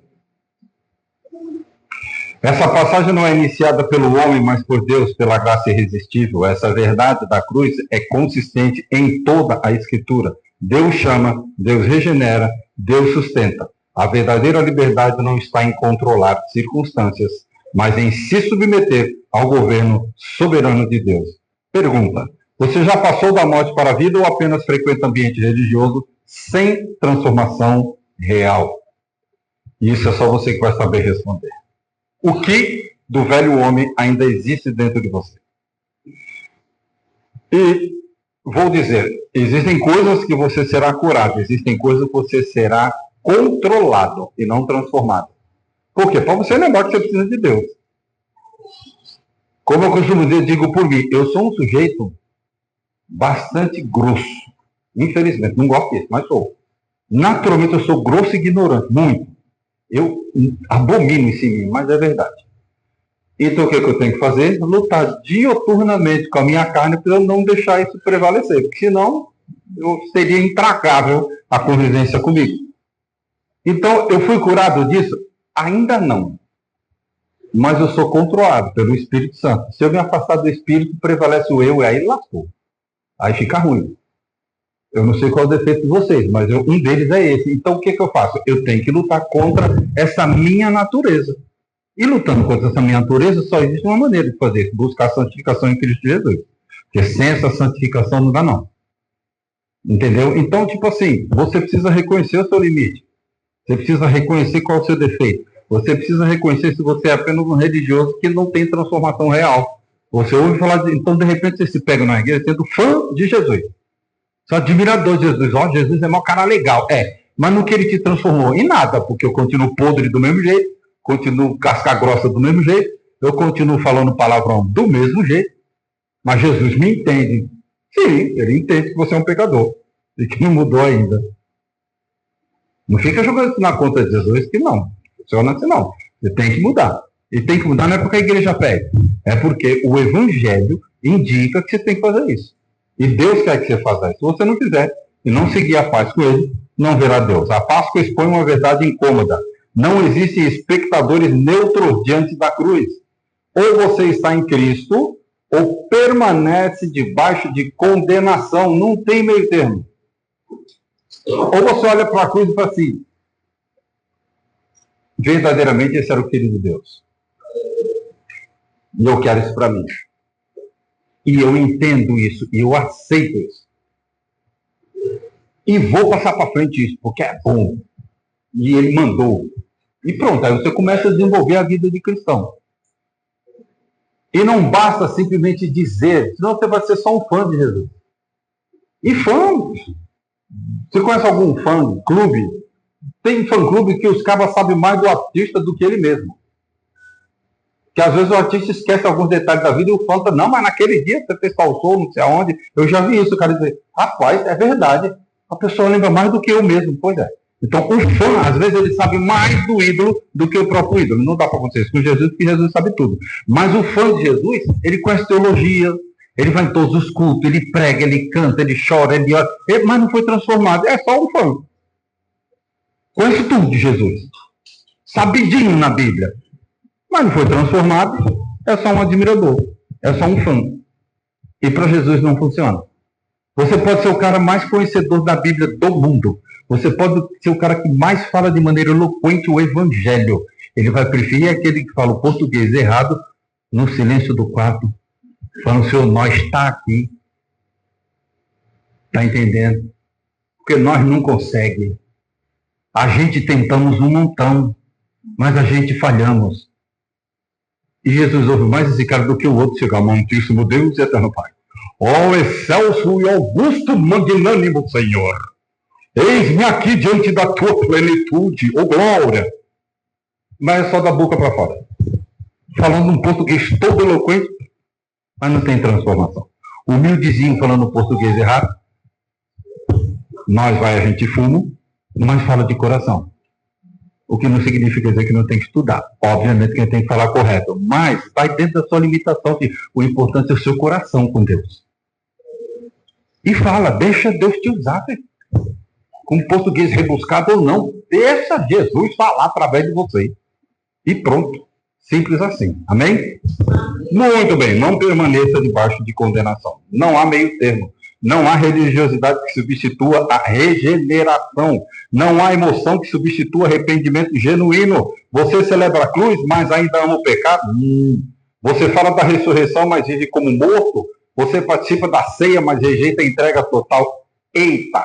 Essa passagem não é iniciada pelo homem, mas por Deus, pela graça irresistível. Essa verdade da cruz é consistente em toda a Escritura. Deus chama, Deus regenera, Deus sustenta. A verdadeira liberdade não está em controlar circunstâncias, mas em se submeter ao governo soberano de Deus. Pergunta: você já passou da morte para a vida ou apenas frequenta ambiente religioso sem transformação real? Isso é só você que vai saber responder. O que do velho homem ainda existe dentro de você? E vou dizer, existem coisas que você será curado, existem coisas que você será controlado e não transformado. Por quê? Para você lembrar que você precisa de Deus. Como eu costumo dizer, digo por mim, eu sou um sujeito bastante grosso. Infelizmente, não gosto disso, mas sou. Naturalmente, eu sou grosso e ignorante, muito. Eu abomino isso em mim, mas é verdade. Então, o que eu tenho que fazer? Lutar dioturnamente com a minha carne para eu não deixar isso prevalecer, porque senão eu seria intracável a convivência comigo. Então, eu fui curado disso? Ainda não. Mas eu sou controlado pelo Espírito Santo. Se eu me afastar do Espírito, prevalece o eu, e aí lascou. Aí fica ruim. Eu não sei qual é o defeito de vocês, mas um deles é esse. Então, o que eu faço? Eu tenho que lutar contra essa minha natureza. E lutando contra essa minha natureza, só existe uma maneira de fazer isso: buscar a santificação em Cristo Jesus. Porque sem essa santificação não dá, não. Entendeu? Então, tipo assim, você precisa reconhecer o seu limite. Você precisa reconhecer qual é o seu defeito. Você precisa reconhecer se você é apenas um religioso que não tem transformação real. Você ouve falar, então de repente você se pega na igreja sendo fã de Jesus. Você é admirador de Jesus. Ó, Jesus é mau cara legal. Mas no que ele te transformou? Em nada, porque eu continuo podre do mesmo jeito, continuo casca grossa do mesmo jeito, eu continuo falando palavrão do mesmo jeito, mas Jesus me entende. Sim, ele entende que você é um pecador e que não mudou ainda. Não fica jogando isso na conta de Jesus, que não. Funciona assim, não. Você tem que mudar. E tem que mudar não é porque a igreja pede. É porque o Evangelho indica que você tem que fazer isso. E Deus quer que você faça isso. Se você não fizer e não seguir a paz com ele, não verá Deus. A Páscoa expõe uma verdade incômoda. Não existem espectadores neutros diante da cruz. Ou você está em Cristo, ou permanece debaixo de condenação. Não tem meio termo. Ou você olha para a cruz e fala assim: verdadeiramente esse era o Filho de Deus. E eu quero isso para mim. E eu entendo isso, e eu aceito isso. E vou passar para frente isso, porque é bom. E ele mandou. E pronto, aí você começa a desenvolver a vida de cristão. E não basta simplesmente dizer, senão você vai ser só um fã de Jesus. E fã, você conhece algum fã clube? Tem fã-clube que os cabas sabem mais do artista do que ele mesmo. Que às vezes o artista esquece alguns detalhes da vida e o fã fala, não, mas naquele dia você fez tal show, não sei aonde. Eu já vi isso, o cara dizer, rapaz, é verdade. A pessoa lembra mais do que eu mesmo. Pois é. Então o fã, às vezes, ele sabe mais do ídolo do que o próprio ídolo. Não dá para acontecer isso com Jesus, porque Jesus sabe tudo. Mas o fã de Jesus, ele conhece teologia, ele vai em todos os cultos, ele prega, ele canta, ele chora, ele ora, mas não foi transformado. É só um fã. Conhece tudo de Jesus. Sabidinho na Bíblia. Mas não foi transformado. É só um admirador. É só um fã. E para Jesus não funciona. Você pode ser o cara mais conhecedor da Bíblia do mundo. Você pode ser o cara que mais fala de maneira eloquente o Evangelho. Ele vai preferir aquele que fala o português errado no silêncio do quarto. Falando, Senhor, nós está aqui. Está entendendo? Porque nós não conseguimos. A gente tentamos um montão, mas a gente falhamos. E Jesus ouve mais esse cara do que o outro chegar, amantíssimo Deus e eterno Pai. Ó excelso e augusto magnânimo Senhor, eis-me aqui diante da tua plenitude, ó glória. Mas é só da boca para fora. Falando um português todo eloquente, mas não tem transformação. Humildezinho falando português errado, nós vai, a gente fuma, mas fala de coração. O que não significa dizer que não tem que estudar. Obviamente que tem que falar correto. Mas vai dentro da sua limitação. Que o importante é o seu coração com Deus. E fala, deixa Deus te usar. Com português rebuscado ou não. Deixa Jesus falar através de você. E pronto. Simples assim. Amém? Muito bem. Não permaneça debaixo de condenação. Não há meio termo. Não há religiosidade que substitua a regeneração. Não há emoção que substitua arrependimento genuíno. Você celebra a cruz, mas ainda ama o pecado? Você fala da ressurreição, mas vive como morto? Você participa da ceia, mas rejeita a entrega total? Eita!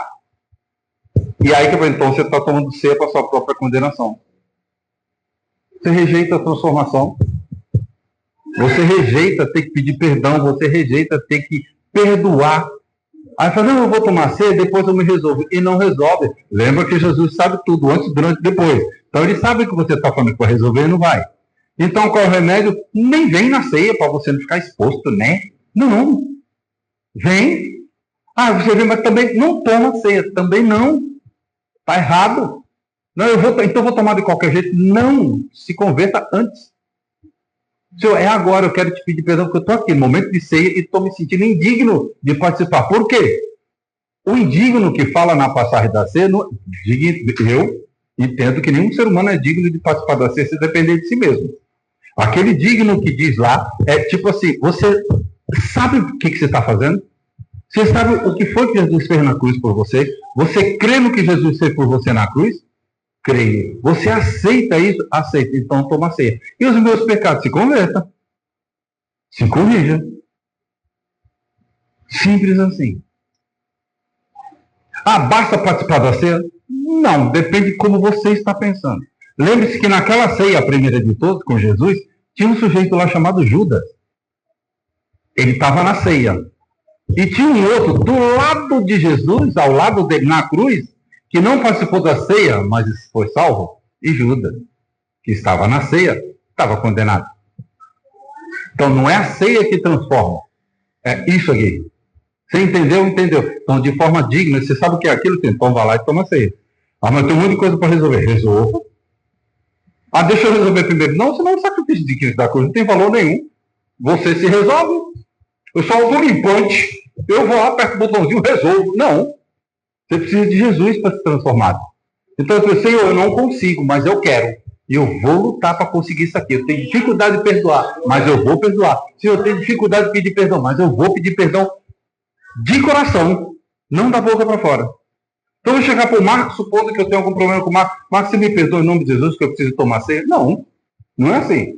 E aí que então você está tomando ceia para sua própria condenação. Você rejeita a transformação. Você rejeita ter que pedir perdão. Você rejeita ter que perdoar. Aí fala, não, eu vou tomar ceia, depois eu me resolvo. E não resolve. Lembra que Jesus sabe tudo, antes, durante e depois. Então ele sabe que você está falando que vai resolver e não vai. Então qual é o remédio? Nem vem na ceia para você não ficar exposto, né? Não. Vem. Ah, você vem, mas também não toma ceia. Também não. Está errado. Não, então eu vou tomar de qualquer jeito. Não. Se converta antes. Senhor, é agora, eu quero te pedir perdão, porque eu estou aqui no momento de ceia e estou me sentindo indigno de participar. Por quê? O indigno que fala na passagem da ceia, eu entendo que nenhum ser humano é digno de participar da ceia se depender de si mesmo. Aquele digno que diz lá é tipo assim, você sabe o que você está fazendo? Você sabe o que foi que Jesus fez na cruz por você? Você crê no que Jesus fez por você na cruz? Creio. Você aceita isso? Aceita. Então toma ceia. E os meus pecados? Se converta. Se corrija. Simples assim. Ah, basta participar da ceia? Não, depende de como você está pensando. Lembre-se que naquela ceia, a primeira de todas, com Jesus, tinha um sujeito lá chamado Judas. Ele estava na ceia. E tinha um outro do lado de Jesus, ao lado dele na cruz, que não participou da ceia, mas foi salvo. E Judas, que estava na ceia, estava condenado. Então não é a ceia que transforma. É isso aqui. Você entendeu? Entendeu. Então, de forma digna, você sabe o que é aquilo, então vai lá e toma ceia. Ah, mas tem um monte de coisa para resolver. Resolva. Ah, deixa eu resolver primeiro. Não, senão o sacrifício de Cristo da cruz não tem valor nenhum. Você se resolve. Eu só uso limpante. Eu vou lá, aperto o botãozinho, resolvo. Não. Você precisa de Jesus para se transformar. Então eu pensei, eu não consigo, mas eu quero. E eu vou lutar para conseguir isso aqui. Eu tenho dificuldade de perdoar, mas eu vou perdoar. Se eu tenho dificuldade de pedir perdão, mas eu vou pedir perdão de coração, não da boca para fora. Então eu vou chegar para o Marcos, supondo que eu tenho algum problema com o Marcos. Marcos, você me perdoa em nome de Jesus que eu preciso tomar ceia? Não, não é assim.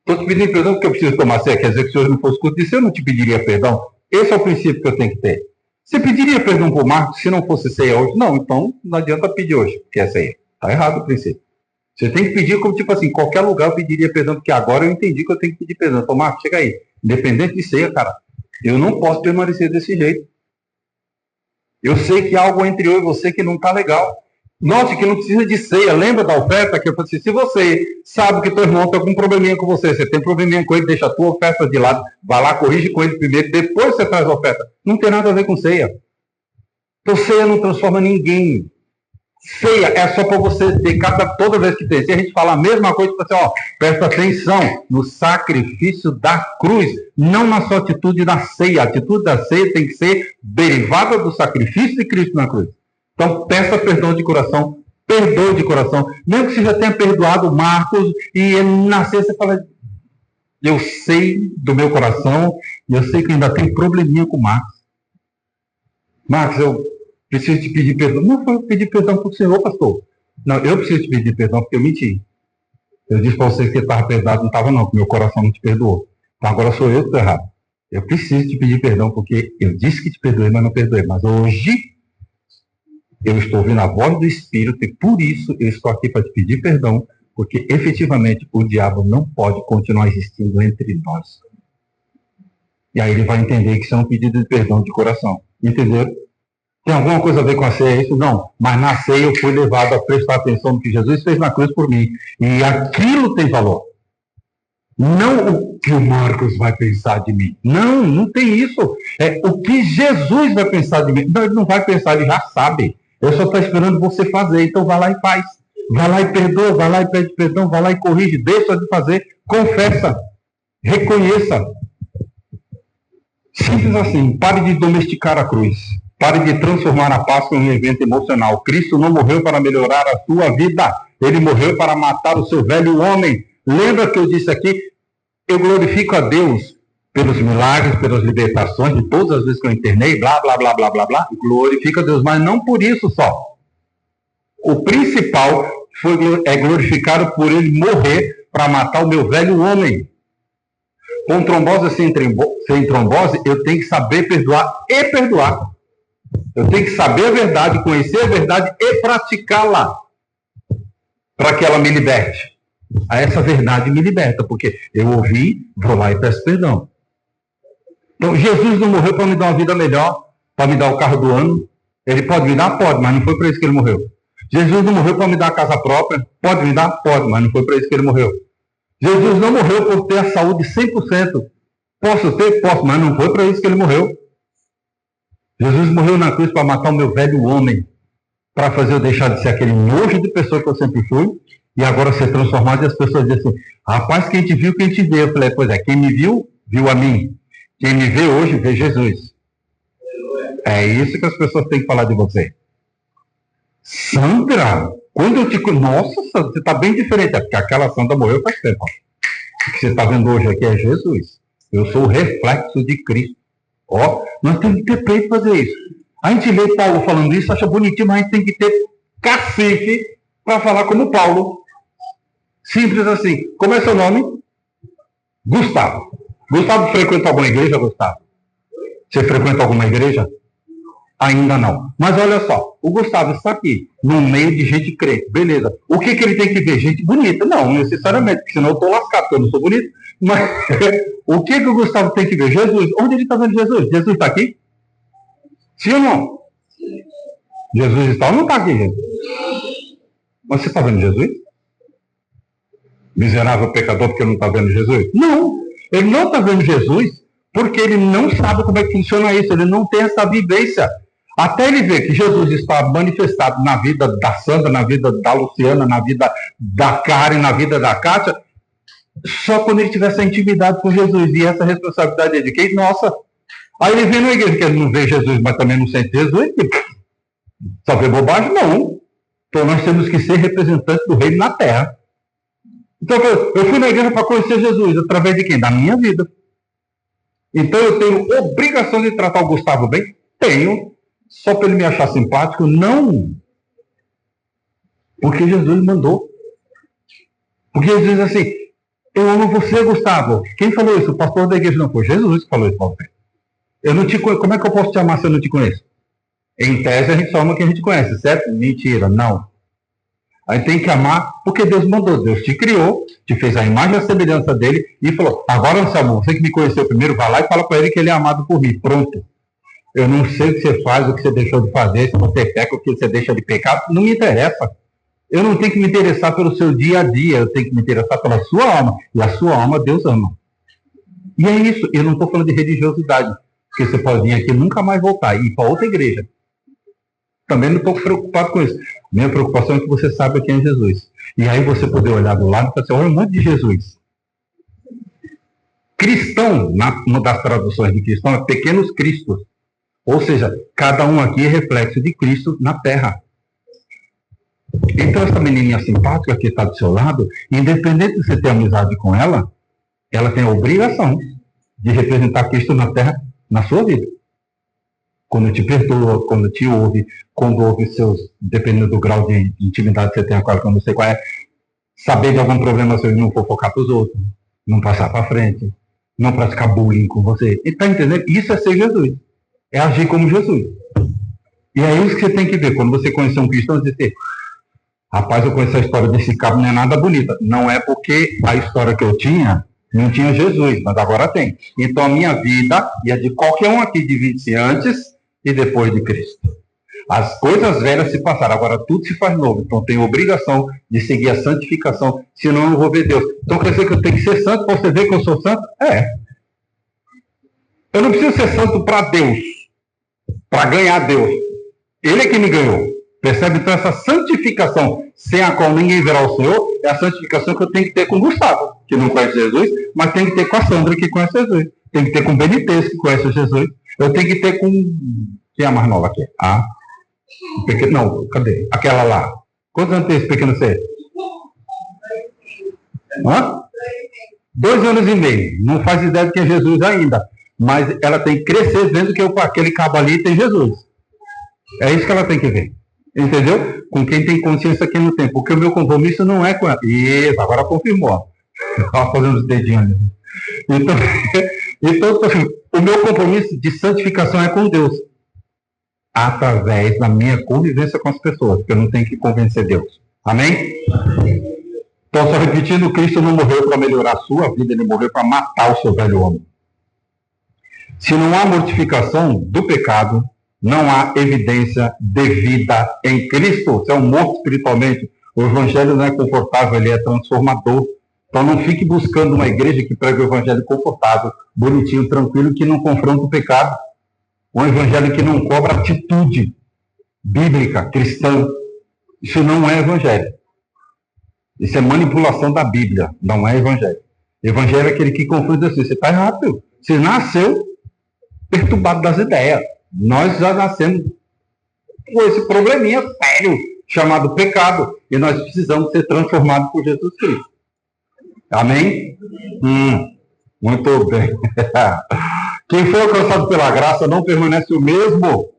Estou te pedindo perdão porque eu preciso tomar ceia. Quer dizer que se hoje não fosse culto disso, eu não te pediria perdão. Esse é o princípio que eu tenho que ter. Você pediria perdão para o Marcos se não fosse ceia hoje? Não, então não adianta pedir hoje, porque é ceia. Está errado o princípio. Você tem que pedir como, tipo assim, em qualquer lugar eu pediria perdão, porque agora eu entendi que eu tenho que pedir perdão. Então, Marcos, chega aí. Independente de ceia, cara, eu não posso permanecer desse jeito. Eu sei que há algo entre eu e você que não está legal. Note que não precisa de ceia. Lembra da oferta que eu falei assim, se você sabe que teu irmão está com um probleminha com você tem probleminha com ele, deixa a tua oferta de lado, vai lá, corrige com ele primeiro, depois você traz a oferta. Não tem nada a ver com ceia. Então ceia não transforma ninguém. Ceia é só para você ter toda vez que tem. Se a gente falar a mesma coisa, você ó, presta atenção no sacrifício da cruz, não na sua atitude da ceia. A atitude da ceia tem que ser derivada do sacrifício de Cristo na cruz. Então, peça perdão de coração, perdoe de coração. Mesmo que você já tenha perdoado Marcos e ele nascer, você fala, eu sei do meu coração e eu sei que ainda tem probleminha com o Marcos. Marcos, eu preciso te pedir perdão. Não foi pedir perdão para o Senhor, pastor. Não, eu preciso te pedir perdão porque eu menti. Eu disse para você que estava perdoado, não estava não, que meu coração não te perdoou. Então agora sou eu que estou errado. Eu preciso te pedir perdão porque eu disse que te perdoei, mas não perdoei. Mas hoje eu estou ouvindo a voz do Espírito e por isso eu estou aqui para te pedir perdão, porque efetivamente o diabo não pode continuar existindo entre nós. E aí ele vai entender que isso é um pedido de perdão de coração. Entendeu? Tem alguma coisa a ver com a ceia? Isso não. Mas na ceia eu fui levado a prestar atenção no que Jesus fez na cruz por mim. E aquilo tem valor. Não o que o Marcos vai pensar de mim. Não, não tem isso. É o que Jesus vai pensar de mim. Não, ele não vai pensar, ele já sabe. Ele só está esperando você fazer. Então vai lá e faz. Vai lá e perdoa, vai lá e pede perdão, vai lá e corrige. Deixa de fazer, confessa, reconheça. Simples assim. Pare de domesticar a cruz. Pare de transformar a Páscoa em um evento emocional. Cristo não morreu para melhorar a sua vida. Ele morreu para matar o seu velho homem. Lembra que eu disse aqui? Eu glorifico a Deus pelos milagres, pelas libertações, de todas as vezes que eu internei, blá, blá, blá, blá, blá, blá. Glorifico a Deus, mas não por isso só. O principal é glorificado por ele morrer para matar o meu velho homem. Com trombose ou sem trombose, eu tenho que saber perdoar e perdoar. Eu tenho que saber a verdade, conhecer a verdade e praticá-la para que ela me liberte. Essa verdade me liberta, porque eu ouvi, vou lá e peço perdão. Então, Jesus não morreu para me dar uma vida melhor, para me dar o carro do ano. Ele pode me dar? Pode, mas não foi para isso que ele morreu. Jesus não morreu para me dar a casa própria? Pode me dar? Pode, mas não foi para isso que ele morreu. Jesus não morreu por ter a saúde 100%. Posso ter? Posso, mas não foi para isso que ele morreu. Jesus morreu na cruz para matar o meu velho homem, para fazer eu deixar de ser aquele nojo de pessoa que eu sempre fui, e agora ser transformado, e as pessoas dizem assim, rapaz, quem te viu, quem te vê. Eu falei, pois é, quem me viu, viu a mim. Quem me vê hoje, vê Jesus. É isso que as pessoas têm que falar de você. Sandra, quando eu te... Nossa, Sandra, você está bem diferente. É porque aquela Sandra morreu faz tempo. O que você está vendo hoje aqui é Jesus. Eu sou o reflexo de Cristo. Ó, nós temos que ter peito para fazer isso. A gente lê Paulo falando isso, acha bonitinho, mas a gente tem que ter cacife para falar como Paulo. Simples assim. Como é seu nome? Gustavo. Gustavo frequenta alguma igreja, Gustavo? Você frequenta alguma igreja? Ainda não. Mas olha só, o Gustavo está aqui, no meio de gente crente. Beleza. O que ele tem que ver? Gente bonita? Não, necessariamente, porque senão eu estou lascado, porque eu não sou bonito. Mas o que o Gustavo tem que ver? Jesus. Onde ele está vendo Jesus? Jesus está aqui? Sim ou não? Jesus está ou não está aqui, gente? Mas você está vendo Jesus? Miserável pecador porque não está vendo Jesus? Não. Ele não está vendo Jesus porque ele não sabe como é que funciona isso. Ele não tem essa vivência. Até ele ver que Jesus está manifestado na vida da Sandra, na vida da Luciana, na vida da Karen, na vida da Kátia, só quando ele tiver essa intimidade com Jesus. E essa responsabilidade é de quem? Nossa. Aí ele vem na igreja que ele não vê Jesus, mas também não sente Jesus. Só vê bobagem? Não. Então nós temos que ser representantes do reino na terra. Então eu fui na igreja para conhecer Jesus. Através de quem? Da minha vida. Então eu tenho obrigação de tratar o Gustavo bem? Tenho. Só para ele me achar simpático? Não. Porque Jesus mandou. Porque Jesus diz assim, eu amo você, Gustavo. Quem falou isso? O pastor da igreja não foi. Jesus que falou isso para você. Eu não te conheço. Como é que eu posso te amar se eu não te conheço? Em tese a gente só ama quem a gente conhece, certo? Mentira, não. A gente tem que amar porque Deus mandou. Deus te criou, te fez a imagem e a semelhança dele e falou, agora, Anselmo, você que me conheceu primeiro, vai lá e fala para ele que ele é amado por mim. Pronto. Eu não sei o que você faz, o que você deixou de fazer, se você peca, o que você deixa de pecar, não me interessa. Eu não tenho que me interessar pelo seu dia a dia, eu tenho que me interessar pela sua alma. E a sua alma Deus ama. E é isso, eu não estou falando de religiosidade, porque você pode vir aqui e nunca mais voltar e ir para outra igreja. Também não estou preocupado com isso. Minha preocupação é que você saiba quem é Jesus. E aí você poder olhar do lado e falar assim, olha um monte de Jesus. Cristão, uma das traduções de cristão, é pequenos cristos. Ou seja, cada um aqui é reflexo de Cristo na terra. Então essa menininha simpática que está do seu lado, independente de você ter amizade com ela, ela tem a obrigação de representar Cristo na terra, na sua vida. Quando te perdoa, quando te ouve, quando ouve seus, dependendo do grau de intimidade que você tem com ela, que eu não sei qual é, saber de algum problema seu e não fofocar para os outros, não passar para frente, não praticar bullying com você. Está entendendo? Isso é ser Jesus. É agir como Jesus. E é isso que você tem que ver. Quando você conhecer um cristão, você dizer, rapaz, eu conheço a história desse cabo, não é nada bonita. Não é porque a história que eu tinha, não tinha Jesus, mas agora tem. Então a minha vida e a de qualquer um aqui divide-se antes e depois de Cristo. As coisas velhas se passaram, agora tudo se faz novo. Então eu tenho obrigação de seguir a santificação, senão eu não vou ver Deus. Então quer dizer que eu tenho que ser santo para você ver que eu sou santo? É. Eu não preciso ser santo para Deus, para ganhar Deus. Ele é que me ganhou. Percebe? Então essa santificação, sem a qual ninguém verá o Senhor, é a santificação que eu tenho que ter com o Gustavo, que não conhece Jesus, mas tem que ter com a Sandra, que conhece Jesus. Tem que ter com o Benítez, que conhece Jesus. Eu tenho que ter com... Quem é a mais nova aqui? Ah, pequeno... Não, cadê? Aquela lá. Quantos anos tem esse pequeno ser? Hã? 2 anos e meio. Não faz ideia de quem é Jesus ainda. Mas ela tem que crescer vendo que aquele cabo ali tem Jesus. É isso que ela tem que ver. Entendeu? Com quem tem consciência, quem não tem. Porque o meu compromisso não é com ela. Isso, agora confirmou. Estava fazendo os dedinhos ali. Então, o meu compromisso de santificação é com Deus. Através da minha convivência com as pessoas. Porque eu não tenho que convencer Deus. Amém? Então, só repetindo, Cristo não morreu para melhorar a sua vida, ele morreu para matar o seu velho homem. Se não há mortificação do pecado, não há evidência de vida em Cristo. Você é um morto espiritualmente. O evangelho não é confortável, ele é transformador. Então não fique buscando uma igreja que prega o evangelho confortável, bonitinho, tranquilo, que não confronta o pecado. Um evangelho que não cobra atitude bíblica, cristã. Isso não é evangelho. Isso é manipulação da Bíblia, não é evangelho. Evangelho é aquele que confronta assim, você está errado. Você nasceu perturbado das ideias. Nós já nascemos com esse probleminha sério, chamado pecado. E nós precisamos ser transformados por Jesus Cristo. Amém? Muito bem. Quem foi alcançado pela graça não permanece o mesmo.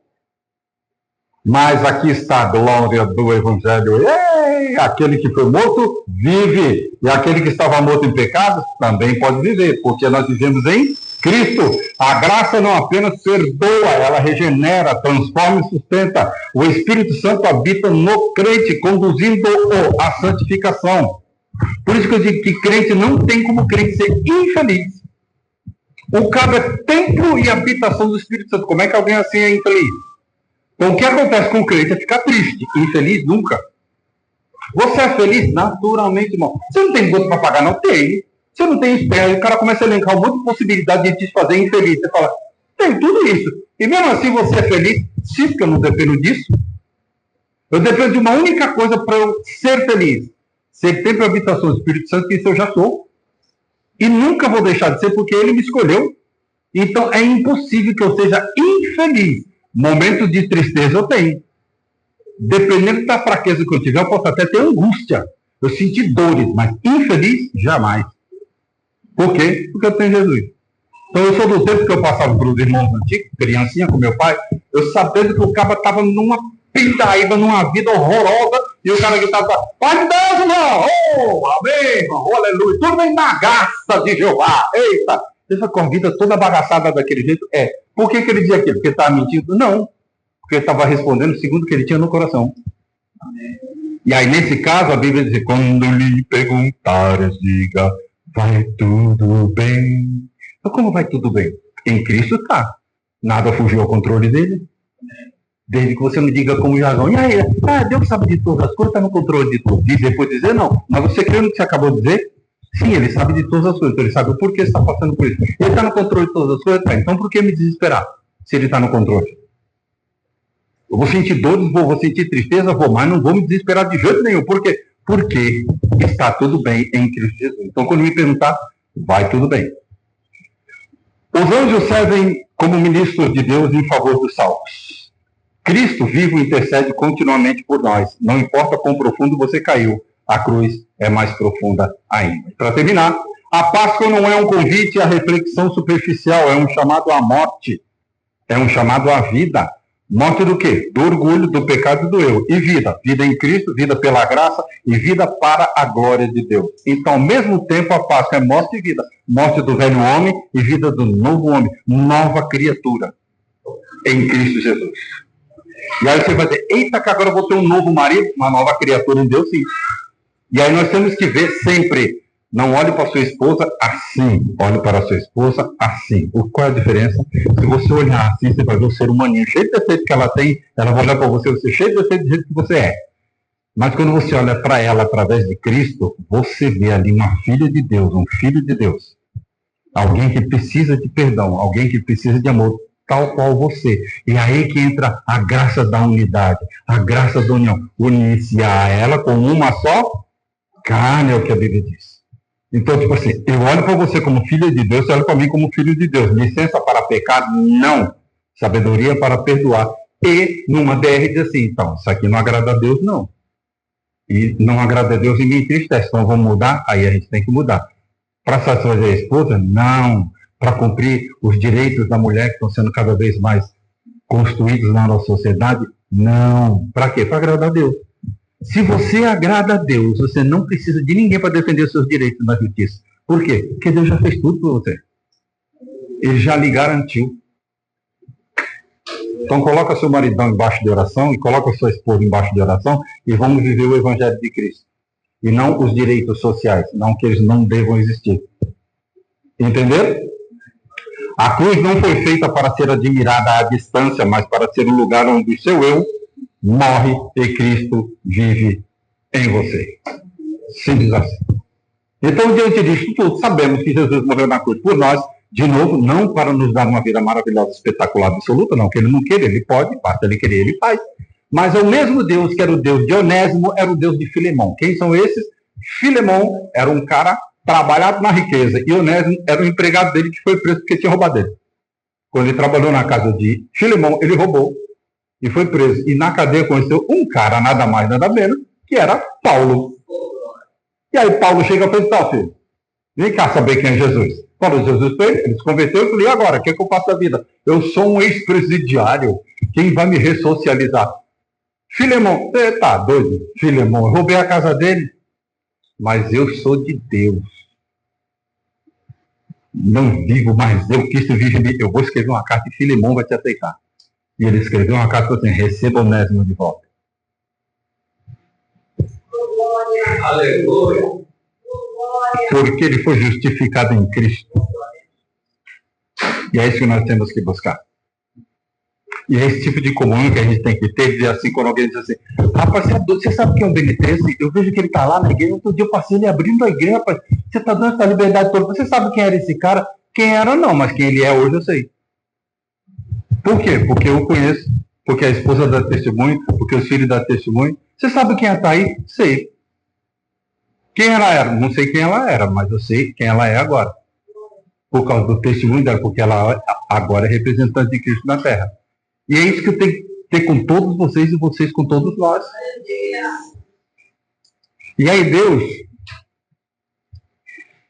Mas aqui está a glória do Evangelho. Ei, aquele que foi morto, vive. E aquele que estava morto em pecado, também pode viver. Porque nós vivemos em Cristo. A graça não apenas perdoa, ela regenera, transforma e sustenta. O Espírito Santo habita no crente, conduzindo-o à santificação. Por isso que eu digo que crente não tem como crente ser infeliz. O cabo é templo e habitação do Espírito Santo. Como é que alguém assim é infeliz? Então, o que acontece com o crente é ficar triste. Infeliz nunca. Você é feliz? Naturalmente, irmão. Você não tem gosto para pagar? Não tem. Você não tem espera. O cara começa a elencar um monte de possibilidades de te fazer infeliz. Você fala, tem tudo isso. E mesmo assim você é feliz? Sim, porque eu não dependo disso. Eu dependo de uma única coisa para eu ser feliz. Ser sempre a habitação do Espírito Santo, que isso eu já sou. E nunca vou deixar de ser, porque ele me escolheu. Então é impossível que eu seja infeliz. Momentos de tristeza eu tenho. Dependendo da fraqueza que eu tiver, eu posso até ter angústia. Eu senti dores, mas infeliz, jamais. Por quê? Porque eu tenho Jesus. Então eu sou do tempo que eu passava pelos irmãos antigos, criancinha com meu pai, eu sabendo que o cara estava numa pindaíba, numa vida horrorosa, e o cara gritava, Pai de Deus, irmão! Oh, amém, irmão, oh, aleluia, tudo bem na graça de Jeová, eita! Essa com a vida toda bagaçada daquele jeito, Por que ele dizia aquilo? Porque estava mentindo? Não, porque ele estava respondendo segundo o que ele tinha no coração. Amém. E aí, nesse caso, a Bíblia diz, quando lhe perguntares, diga, vai tudo bem. Então, como vai tudo bem? Em Cristo está. Nada fugiu ao controle dele. Desde que você me diga como jargão. E aí, Deus sabe de todas as coisas, está no controle de tudo. E depois dizer, não. Mas você crê no que você acabou de dizer? Sim, ele sabe de todas as coisas. Então ele sabe o porquê você está passando por isso. Ele está no controle de todas as coisas? Tá. Então por que me desesperar? Se ele está no controle. Eu vou sentir dores, vou sentir tristeza, mas não vou me desesperar de jeito nenhum. Por quê? Porque está tudo bem em Cristo Jesus. Então quando me perguntar, vai tudo bem. Os anjos servem como ministros de Deus em favor dos salvos. Cristo vivo intercede continuamente por nós. Não importa quão profundo você caiu, a cruz é mais profunda ainda. Para terminar, a Páscoa não é um convite à reflexão superficial, é um chamado à morte, é um chamado à vida. Morte do quê? Do orgulho, do pecado e do eu. E vida. Vida em Cristo, vida pela graça e vida para a glória de Deus. Então, ao mesmo tempo, a Páscoa é morte e vida. Morte do velho homem e vida do novo homem. Nova criatura em Cristo Jesus. E aí você vai dizer, eita, que agora eu vou ter um novo marido, uma nova criatura em Deus, sim. E aí nós temos que ver sempre, não olhe para sua esposa assim, olhe para a sua esposa assim. Qual é a diferença? Se você olhar assim, você vai ver o ser humaninho cheio de defeitos que ela tem, ela vai olhar para você cheio de defeitos do jeito que você é. Mas quando você olha para ela através de Cristo, você vê ali uma filha de Deus, um filho de Deus. Alguém que precisa de perdão, alguém que precisa de amor, tal qual você. E aí que entra a graça da unidade, a graça da união. Unir-se a ela com uma só carne, é o que a Bíblia diz. Então, tipo assim, eu olho para você como filho de Deus, você olha para mim como filho de Deus. Licença para pecar? Não. Sabedoria para perdoar. E numa DR diz assim, então, isso aqui não agrada a Deus, não. E não agrada a Deus e me entristece. Então vamos mudar? Aí a gente tem que mudar. Para satisfazer a esposa? Não. Para cumprir os direitos da mulher que estão sendo cada vez mais construídos na nossa sociedade? Não. Para quê? Para agradar a Deus. Se você agrada a Deus, você não precisa de ninguém para defender os seus direitos na justiça. Por quê? Porque Deus já fez tudo por você. Ele já lhe garantiu. Então coloca seu maridão embaixo de oração e coloca sua esposa embaixo de oração e vamos viver o Evangelho de Cristo. e não os direitos sociais, não que eles não devam existir. Entenderam? A cruz não foi feita para ser admirada à distância, mas para ser um lugar onde o seu eu morre e Cristo vive em você. Simples assim. Então, diante disso tudo, sabemos que Jesus morreu na cruz por nós, de novo, não para nos dar uma vida maravilhosa, espetacular, absoluta, não, que ele não queira, ele pode, basta ele querer, ele faz. Mas é o mesmo Deus que era o Deus de Onésimo, era o Deus de Filemão. Quem são esses? Filemão era um cara trabalhado na riqueza, e Onésimo era um empregado dele que foi preso porque tinha roubado dele. Quando ele trabalhou na casa de Filemão, ele roubou e foi preso. E na cadeia conheceu um cara, nada mais, nada menos, que era Paulo. E aí Paulo chega e fala, tá, filho, vem cá saber quem é Jesus. Falou Jesus para ele, ele se converteu e falou, e agora, o que é que eu faço da vida? Eu sou um ex-presidiário, quem vai me ressocializar? Filemão, você tá doido? Filemão, eu roubei a casa dele, mas eu sou de Deus. Não vivo mais eu, Cristo vive em mim. Eu vou escrever uma carta e Filemão vai te aceitar. E ele escreveu uma carta assim, receba Onésimo de volta. Aleluia. Porque ele foi justificado em Cristo. E é isso que nós temos que buscar. E é esse tipo de comunhão que a gente tem que ter, dizer assim, quando alguém diz assim, rapaz, você sabe quem é o Benitez? Eu vejo que ele está lá na igreja, outro dia eu passei ele abrindo a igreja, rapaz, você está dando essa liberdade toda, você sabe quem era esse cara? Quem era não, mas quem ele é hoje eu sei. Por quê? Porque eu conheço, porque a esposa dá testemunho, porque os filhos dão testemunho. Você sabe quem está aí? Sei. Quem ela era? Não sei quem ela era, mas eu sei quem ela é agora. Por causa do testemunho dela, porque ela agora é representante de Cristo na Terra. E é isso que eu tenho que ter com todos vocês e vocês com todos nós. E aí Deus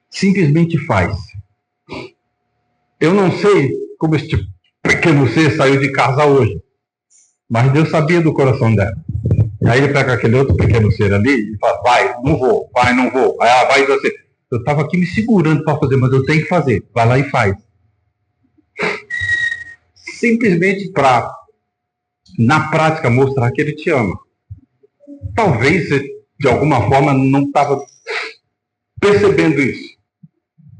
simplesmente faz. Eu não sei como este pequeno ser saiu de casa hoje, mas Deus sabia do coração dela. E aí ele pega aquele outro pequeno ser ali e fala, vai, não vou, vai, não vou. Aí ela vai e diz assim, eu estava aqui me segurando para fazer, mas eu tenho que fazer. Vai lá e faz. Simplesmente para, na prática, mostrar que ele te ama. Talvez você, de alguma forma, não estava percebendo isso.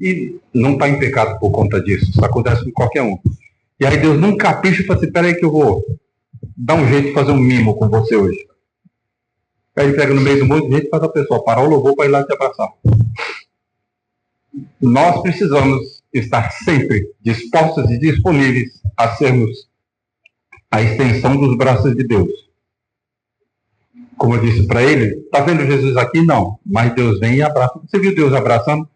E não está em pecado por conta disso. Isso acontece com qualquer um. E aí Deus num capricho fala assim, peraí que eu vou dar um jeito de fazer um mimo com você hoje. Aí ele pega no meio do monte de gente e faz a pessoa parar o louvor para ir lá te abraçar. Nós precisamos estar sempre dispostos e disponíveis a sermos a extensão dos braços de Deus. Como eu disse para ele, está vendo Jesus aqui? Não, mas Deus vem e abraça. Você viu Deus abraçando?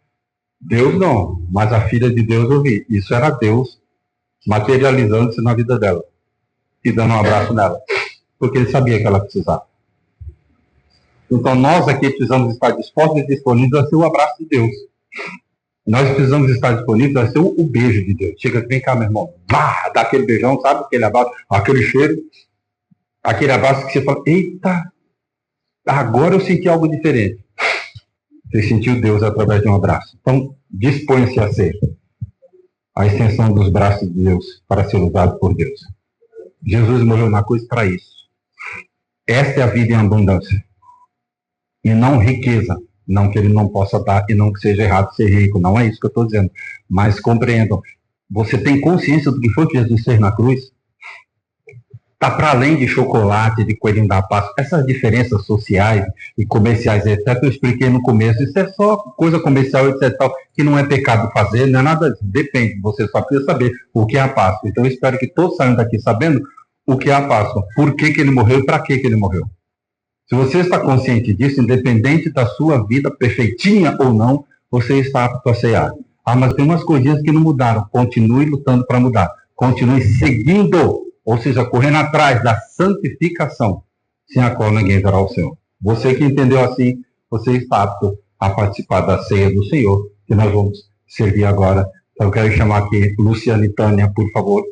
Deus não, mas a filha de Deus eu vi. Isso era Deus materializando-se na vida dela e dando um abraço nela, porque ele sabia que ela precisava. Então nós aqui precisamos estar dispostos e disponíveis a ser o abraço de Deus. Nós precisamos estar disponíveis a ser o beijo de Deus. Chega, vem cá, meu irmão. Dá aquele beijão, sabe? Aquele abraço, aquele cheiro. Aquele abraço que você fala, eita, agora eu senti algo diferente. Você sentiu Deus através de um abraço. Então, disponha-se a ser a extensão dos braços de Deus para ser usado por Deus. Jesus morreu na cruz para isso. Esta é a vida em abundância. E não riqueza. Não que ele não possa dar e não que seja errado ser rico. Não é isso que eu estou dizendo. Mas compreendam. Você tem consciência do que foi que Jesus fez na cruz? Está para além de chocolate, de coelhinho da Páscoa. Essas diferenças sociais e comerciais, etc. Eu expliquei no começo. Isso é só coisa comercial, etc. Que não é pecado fazer, não é nada disso. Depende. Você só precisa saber o que é a Páscoa. Então eu espero que todos saiam daqui sabendo o que é a Páscoa. Por que ele morreu e para que ele morreu. Se você está consciente disso, independente da sua vida perfeitinha ou não, você está apto a cear. Ah, mas tem umas coisinhas que não mudaram. Continue lutando para mudar. Continue seguindo, ou seja, correndo atrás da santificação, sem a qual ninguém verá o Senhor. Você que entendeu assim, você está apto a participar da ceia do Senhor, que nós vamos servir agora. Então eu quero chamar aqui Luciana e Tânia, por favor.